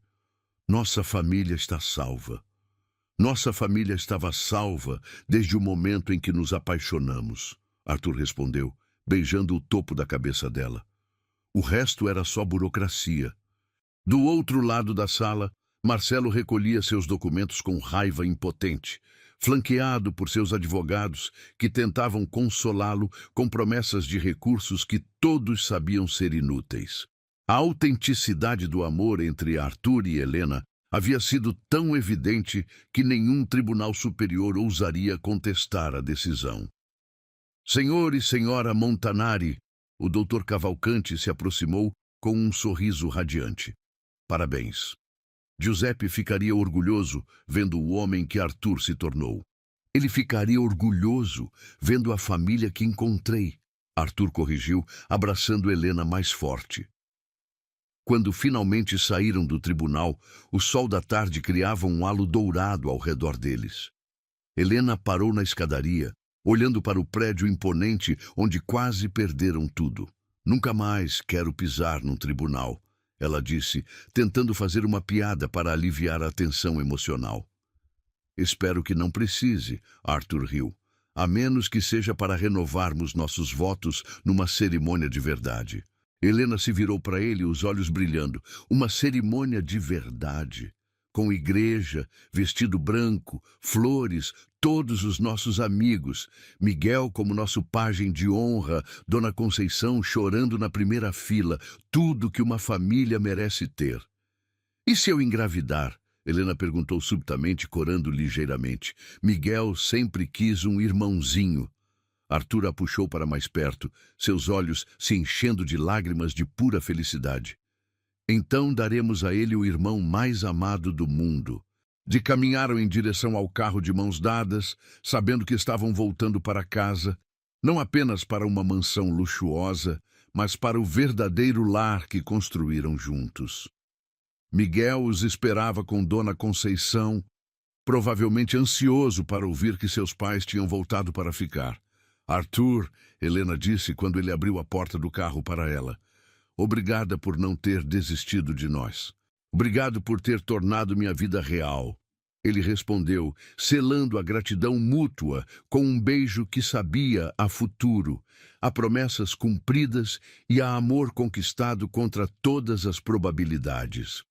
Nossa família está salva. Nossa família estava salva desde o momento em que nos apaixonamos, Arthur respondeu, beijando o topo da cabeça dela. O resto era só burocracia. Do outro lado da sala, Marcelo recolhia seus documentos com raiva impotente, flanqueado por seus advogados que tentavam consolá-lo com promessas de recursos que todos sabiam ser inúteis. A autenticidade do amor entre Arthur e Helena havia sido tão evidente que nenhum tribunal superior ousaria contestar a decisão. Senhor e senhora Montanari, o doutor Cavalcanti se aproximou com um sorriso radiante. Parabéns. Giuseppe ficaria orgulhoso vendo o homem que Arthur se tornou. Ele ficaria orgulhoso vendo a família que encontrei, Arthur corrigiu, abraçando Helena mais forte. Quando finalmente saíram do tribunal, o sol da tarde criava um halo dourado ao redor deles. Helena parou na escadaria, olhando para o prédio imponente onde quase perderam tudo. Nunca mais quero pisar num tribunal, ela disse, tentando fazer uma piada para aliviar a tensão emocional. Espero que não precise, Arthur riu. A menos que seja para renovarmos nossos votos numa cerimônia de verdade. Helena se virou para ele, os olhos brilhando. Uma cerimônia de verdade. Com igreja, vestido branco, flores, todos os nossos amigos. Miguel como nosso pajem de honra, Dona Conceição chorando na primeira fila. Tudo que uma família merece ter. E se eu engravidar? Helena perguntou subitamente, corando ligeiramente. Miguel sempre quis um irmãozinho. Arthur a puxou para mais perto, seus olhos se enchendo de lágrimas de pura felicidade. Então daremos a ele o irmão mais amado do mundo. De caminharam em direção ao carro de mãos dadas, sabendo que estavam voltando para casa, não apenas para uma mansão luxuosa, mas para o verdadeiro lar que construíram juntos. Miguel os esperava com Dona Conceição, provavelmente ansioso para ouvir que seus pais tinham voltado para ficar. Arthur, Helena disse quando ele abriu a porta do carro para ela. Obrigada por não ter desistido de nós. Obrigado por ter tornado minha vida real. Ele respondeu, selando a gratidão mútua com um beijo que sabia a futuro, a promessas cumpridas e a amor conquistado contra todas as probabilidades.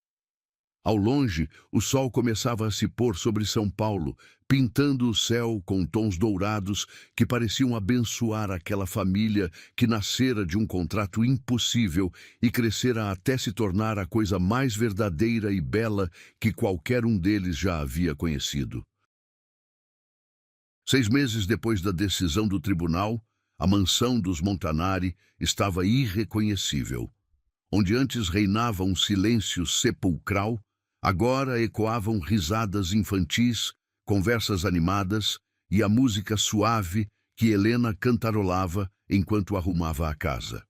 Ao longe, o sol começava a se pôr sobre São Paulo, pintando o céu com tons dourados que pareciam abençoar aquela família que nascera de um contrato impossível e crescera até se tornar a coisa mais verdadeira e bela que qualquer um deles já havia conhecido. 6 meses depois da decisão do tribunal, a mansão dos Montanari estava irreconhecível. Onde antes reinava um silêncio sepulcral, agora ecoavam risadas infantis, conversas animadas e a música suave que Helena cantarolava enquanto arrumava a casa.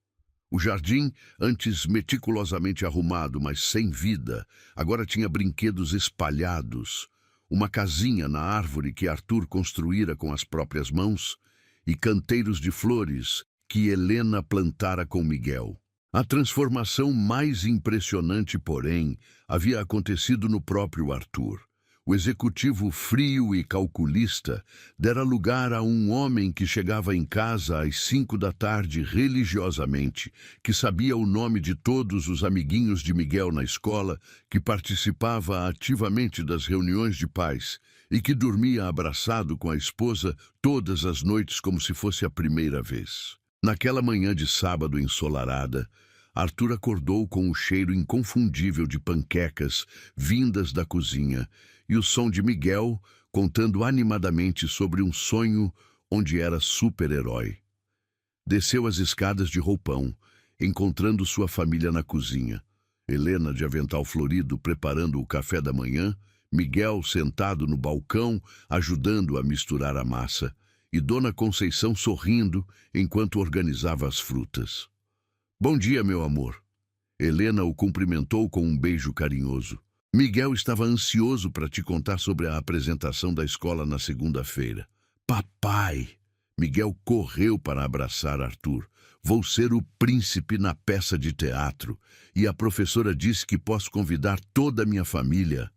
O jardim, antes meticulosamente arrumado, mas sem vida, agora tinha brinquedos espalhados, uma casinha na árvore que Arthur construíra com as próprias mãos e canteiros de flores que Helena plantara com Miguel. A transformação mais impressionante, porém, havia acontecido no próprio Arthur. O executivo frio e calculista dera lugar a um homem que chegava em casa às 5 da tarde religiosamente, que sabia o nome de todos os amiguinhos de Miguel na escola, que participava ativamente das reuniões de pais e que dormia abraçado com a esposa todas as noites como se fosse a primeira vez. Naquela manhã de sábado ensolarada, Arthur acordou com o cheiro inconfundível de panquecas vindas da cozinha e o som de Miguel contando animadamente sobre um sonho onde era super-herói. Desceu as escadas de roupão, encontrando sua família na cozinha. Helena, de avental florido, preparando o café da manhã, Miguel sentado no balcão, ajudando a misturar a massa, e Dona Conceição sorrindo enquanto organizava as frutas. Bom dia, meu amor. Helena o cumprimentou com um beijo carinhoso. Miguel estava ansioso para te contar sobre a apresentação da escola na segunda-feira. Papai! Miguel correu para abraçar Arthur. Vou ser o príncipe na peça de teatro e a professora disse que posso convidar toda a minha família.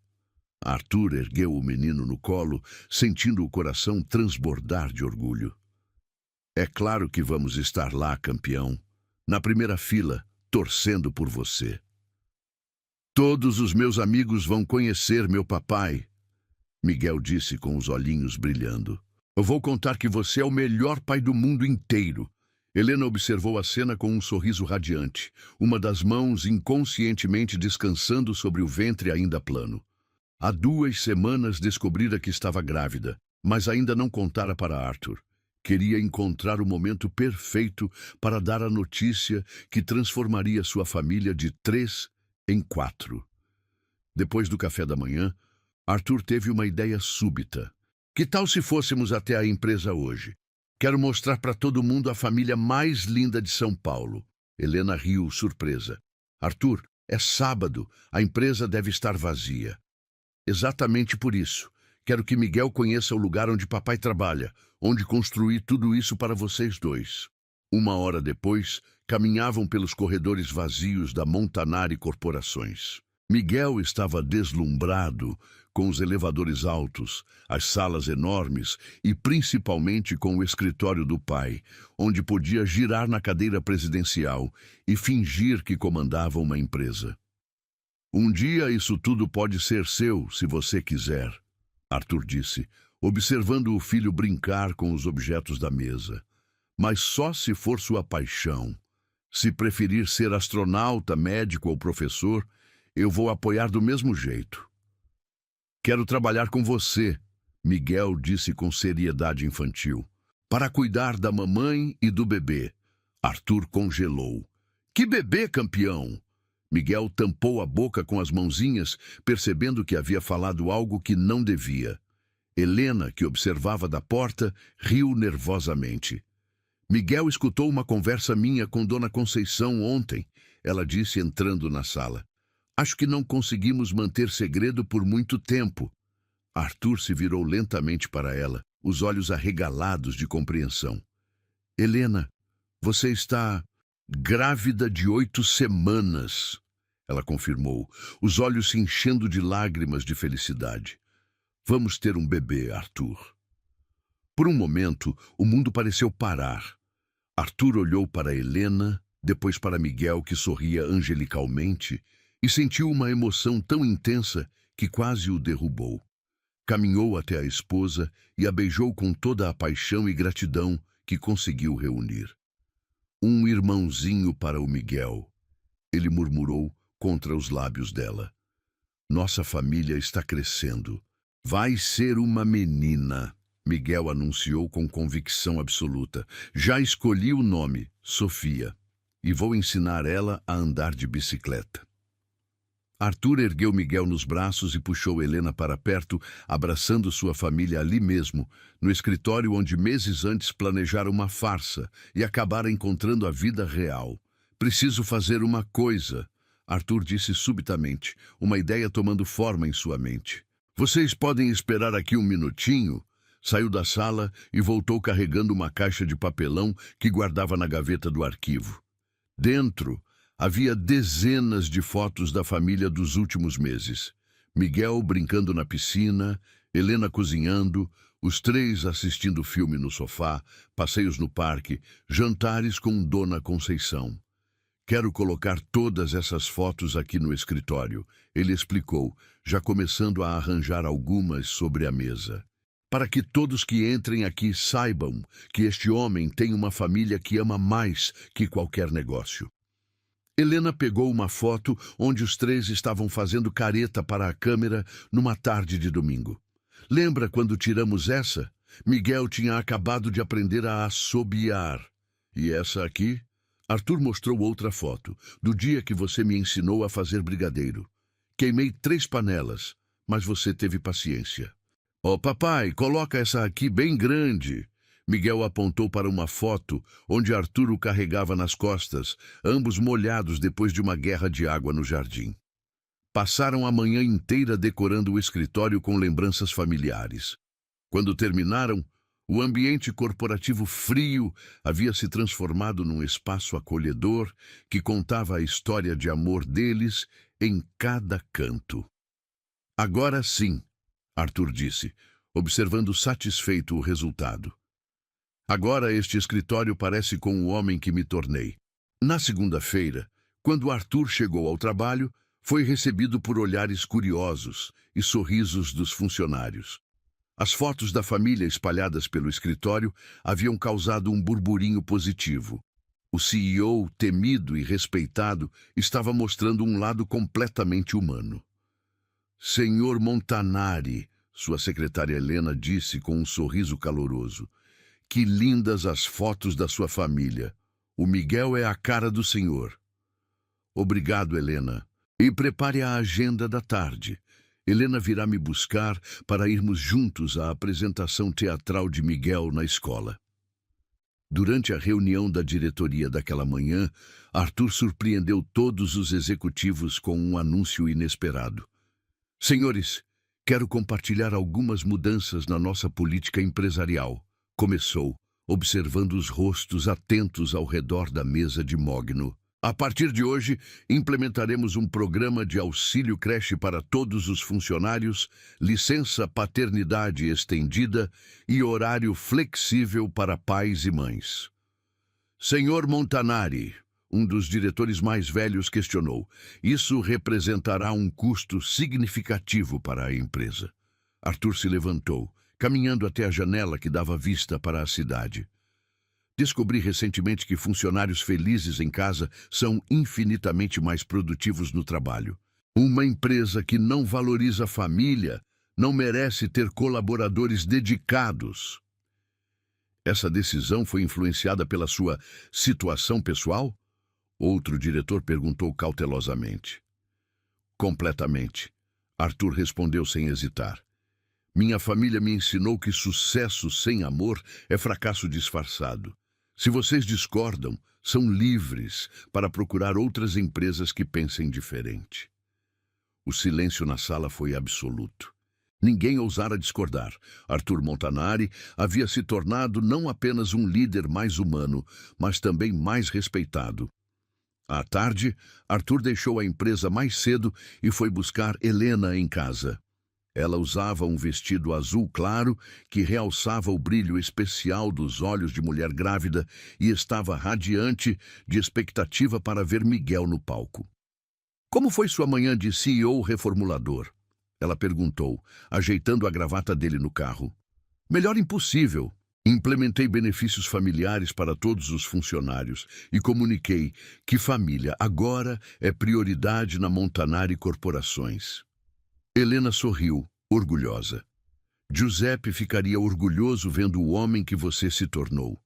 Arthur ergueu o menino no colo, sentindo o coração transbordar de orgulho. É claro que vamos estar lá, campeão. Na primeira fila, torcendo por você. Todos os meus amigos vão conhecer meu papai, Miguel disse com os olhinhos brilhando. Eu vou contar que você é o melhor pai do mundo inteiro. Helena observou a cena com um sorriso radiante, uma das mãos inconscientemente descansando sobre o ventre ainda plano. Há 2 semanas descobrira que estava grávida, mas ainda não contara para Arthur. Queria encontrar o momento perfeito para dar a notícia que transformaria sua família de 3 em 4. Depois do café da manhã, Arthur teve uma ideia súbita. Que tal se fôssemos até a empresa hoje? Quero mostrar para todo mundo a família mais linda de São Paulo. Helena riu, surpresa. Arthur, é sábado, a empresa deve estar vazia. Exatamente por isso. Quero que Miguel conheça o lugar onde papai trabalha, onde construí tudo isso para vocês dois. 1 hora depois, caminhavam pelos corredores vazios da Montanari Corporações. Miguel estava deslumbrado, com os elevadores altos, as salas enormes e principalmente com o escritório do pai, onde podia girar na cadeira presidencial e fingir que comandava uma empresa. Um dia isso tudo pode ser seu, se você quiser, Arthur disse, observando o filho brincar com os objetos da mesa. Mas só se for sua paixão. Se preferir ser astronauta, médico ou professor, eu vou apoiar do mesmo jeito. Quero trabalhar com você, Miguel disse com seriedade infantil, para cuidar da mamãe e do bebê. Arthur congelou. Que bebê, campeão! Miguel tampou a boca com as mãozinhas, percebendo que havia falado algo que não devia. Helena, que observava da porta, riu nervosamente. Miguel escutou uma conversa minha com Dona Conceição ontem, ela disse entrando na sala. Acho que não conseguimos manter segredo por muito tempo. Arthur se virou lentamente para ela, os olhos arregalados de compreensão. Helena, você está grávida de 8 semanas, ela confirmou, os olhos se enchendo de lágrimas de felicidade. Vamos ter um bebê, Arthur. Por um momento, o mundo pareceu parar. Arthur olhou para Helena, depois para Miguel, que sorria angelicalmente, e sentiu uma emoção tão intensa que quase o derrubou. Caminhou até a esposa e a beijou com toda a paixão e gratidão que conseguiu reunir. Um irmãozinho para o Miguel, ele murmurou contra os lábios dela. Nossa família está crescendo. Vai ser uma menina, Miguel anunciou com convicção absoluta. Já escolhi o nome, Sofia, e vou ensinar ela a andar de bicicleta. Arthur ergueu Miguel nos braços e puxou Helena para perto, abraçando sua família ali mesmo, no escritório onde meses antes planejara uma farsa e acabara encontrando a vida real. Preciso fazer uma coisa, Arthur disse subitamente, uma ideia tomando forma em sua mente. Vocês podem esperar aqui um minutinho? Saiu da sala e voltou carregando uma caixa de papelão que guardava na gaveta do arquivo. Dentro, havia dezenas de fotos da família dos últimos meses. Miguel brincando na piscina, Helena cozinhando, os 3 assistindo filme no sofá, passeios no parque, jantares com Dona Conceição. Quero colocar todas essas fotos aqui no escritório, ele explicou, já começando a arranjar algumas sobre a mesa. Para que todos que entrem aqui saibam que este homem tem uma família que ama mais que qualquer negócio. Helena pegou uma foto onde os 3 estavam fazendo careta para a câmera numa tarde de domingo. Lembra quando tiramos essa? Miguel tinha acabado de aprender a assobiar. E essa aqui? Arthur mostrou outra foto, do dia que você me ensinou a fazer brigadeiro. Queimei 3 panelas, mas você teve paciência. Oh, papai, coloca essa aqui bem grande. Miguel apontou para uma foto onde Arthur o carregava nas costas, ambos molhados depois de uma guerra de água no jardim. Passaram a manhã inteira decorando o escritório com lembranças familiares. Quando terminaram, o ambiente corporativo frio havia se transformado num espaço acolhedor que contava a história de amor deles em cada canto. Agora sim, Arthur disse, observando satisfeito o resultado. Agora este escritório parece com o homem que me tornei. Na segunda-feira, quando Arthur chegou ao trabalho, foi recebido por olhares curiosos e sorrisos dos funcionários. As fotos da família espalhadas pelo escritório haviam causado um burburinho positivo. O CEO, temido e respeitado, estava mostrando um lado completamente humano. Senhor Montanari, sua secretária Helena disse com um sorriso caloroso, que lindas as fotos da sua família. O Miguel é a cara do senhor. Obrigado, Helena. E prepare a agenda da tarde. Helena virá me buscar para irmos juntos à apresentação teatral de Miguel na escola. Durante a reunião da diretoria daquela manhã, Arthur surpreendeu todos os executivos com um anúncio inesperado. Senhores, quero compartilhar algumas mudanças na nossa política empresarial. Começou, observando os rostos atentos ao redor da mesa de mogno. A partir de hoje, implementaremos um programa de auxílio creche para todos os funcionários, licença paternidade estendida e horário flexível para pais e mães. Senhor Montanari, um dos diretores mais velhos, questionou. Isso representará um custo significativo para a empresa. Arthur se levantou, caminhando até a janela que dava vista para a cidade. Descobri recentemente que funcionários felizes em casa são infinitamente mais produtivos no trabalho. Uma empresa que não valoriza a família não merece ter colaboradores dedicados. Essa decisão foi influenciada pela sua situação pessoal? Outro diretor perguntou cautelosamente. Completamente. Arthur respondeu sem hesitar. Minha família me ensinou que sucesso sem amor é fracasso disfarçado. Se vocês discordam, são livres para procurar outras empresas que pensem diferente. O silêncio na sala foi absoluto. Ninguém ousara discordar. Arthur Montanari havia se tornado não apenas um líder mais humano, mas também mais respeitado. À tarde, Arthur deixou a empresa mais cedo e foi buscar Helena em casa. Ela usava um vestido azul claro que realçava o brilho especial dos olhos de mulher grávida e estava radiante de expectativa para ver Miguel no palco. Como foi sua manhã de CEO reformulador? Ela perguntou, ajeitando a gravata dele no carro. Melhor impossível. Implementei benefícios familiares para todos os funcionários e comuniquei que família agora é prioridade na Montanari Corporações. Helena sorriu, orgulhosa. Giuseppe ficaria orgulhoso vendo o homem que você se tornou.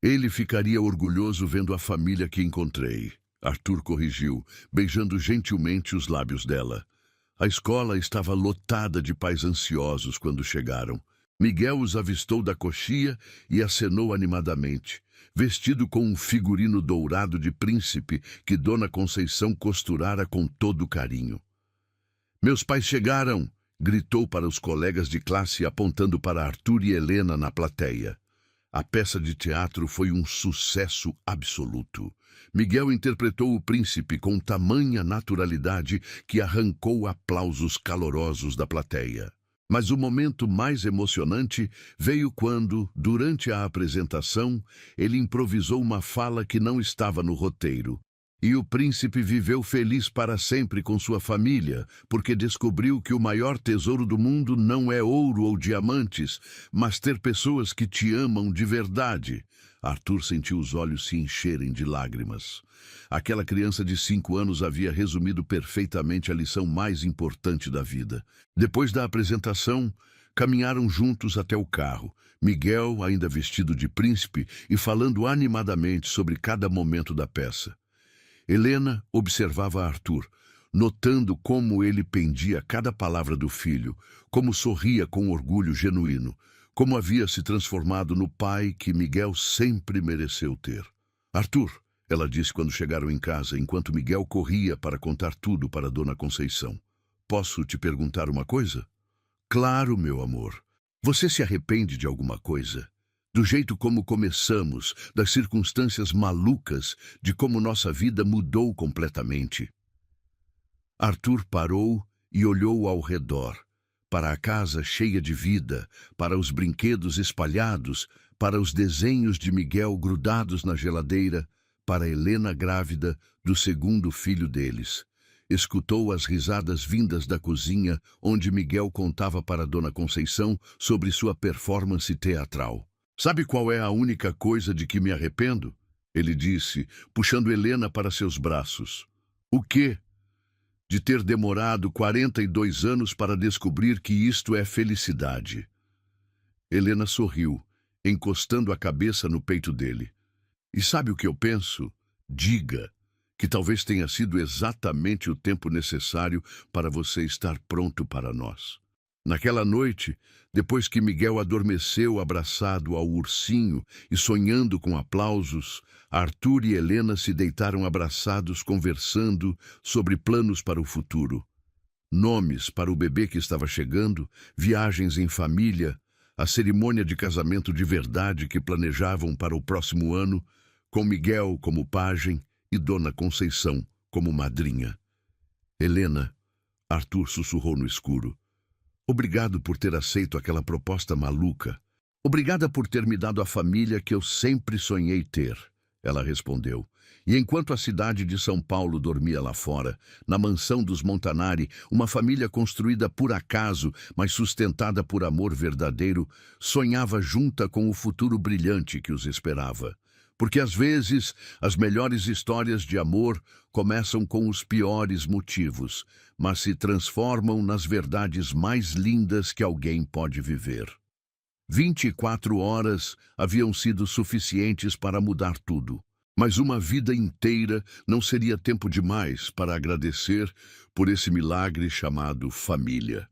Ele ficaria orgulhoso vendo a família que encontrei. Arthur corrigiu, beijando gentilmente os lábios dela. A escola estava lotada de pais ansiosos quando chegaram. Miguel os avistou da coxia e acenou animadamente, vestido com um figurino dourado de príncipe que Dona Conceição costurara com todo carinho. Meus pais chegaram, gritou para os colegas de classe apontando para Arthur e Helena na plateia. A peça de teatro foi um sucesso absoluto. Miguel interpretou o príncipe com tamanha naturalidade que arrancou aplausos calorosos da plateia. Mas o momento mais emocionante veio quando, durante a apresentação, ele improvisou uma fala que não estava no roteiro. E o príncipe viveu feliz para sempre com sua família, porque descobriu que o maior tesouro do mundo não é ouro ou diamantes, mas ter pessoas que te amam de verdade. Arthur sentiu os olhos se encherem de lágrimas. Aquela criança de 5 anos havia resumido perfeitamente a lição mais importante da vida. Depois da apresentação, caminharam juntos até o carro, Miguel ainda vestido de príncipe e falando animadamente sobre cada momento da peça. Helena observava Arthur, notando como ele pendia cada palavra do filho, como sorria com orgulho genuíno, como havia se transformado no pai que Miguel sempre mereceu ter. Arthur, ela disse quando chegaram em casa, enquanto Miguel corria para contar tudo para Dona Conceição. Posso te perguntar uma coisa? Claro, meu amor. Você se arrepende de alguma coisa? Do jeito como começamos, das circunstâncias malucas, de como nossa vida mudou completamente. Arthur parou e olhou ao redor, para a casa cheia de vida, para os brinquedos espalhados, para os desenhos de Miguel grudados na geladeira, para Helena grávida do segundo filho deles. Escutou as risadas vindas da cozinha, onde Miguel contava para Dona Conceição sobre sua performance teatral. Sabe qual é a única coisa de que me arrependo? Ele disse, puxando Helena para seus braços. O quê? De ter demorado 42 anos para descobrir que isto é felicidade. Helena sorriu, encostando a cabeça no peito dele. E sabe o que eu penso? Diga, que talvez tenha sido exatamente o tempo necessário para você estar pronto para nós. Naquela noite, depois que Miguel adormeceu abraçado ao ursinho e sonhando com aplausos, Arthur e Helena se deitaram abraçados conversando sobre planos para o futuro. Nomes para o bebê que estava chegando, viagens em família, a cerimônia de casamento de verdade que planejavam para o próximo ano, com Miguel como pajem e Dona Conceição como madrinha. Helena, Arthur sussurrou no escuro. Obrigado por ter aceito aquela proposta maluca. Obrigada por ter me dado a família que eu sempre sonhei ter, ela respondeu. E enquanto a cidade de São Paulo dormia lá fora, na mansão dos Montanari, uma família construída por acaso, mas sustentada por amor verdadeiro, sonhava junta com o futuro brilhante que os esperava. Porque às vezes as melhores histórias de amor começam com os piores motivos, mas se transformam nas verdades mais lindas que alguém pode viver. 24 horas haviam sido suficientes para mudar tudo. Mas uma vida inteira não seria tempo demais para agradecer por esse milagre chamado família.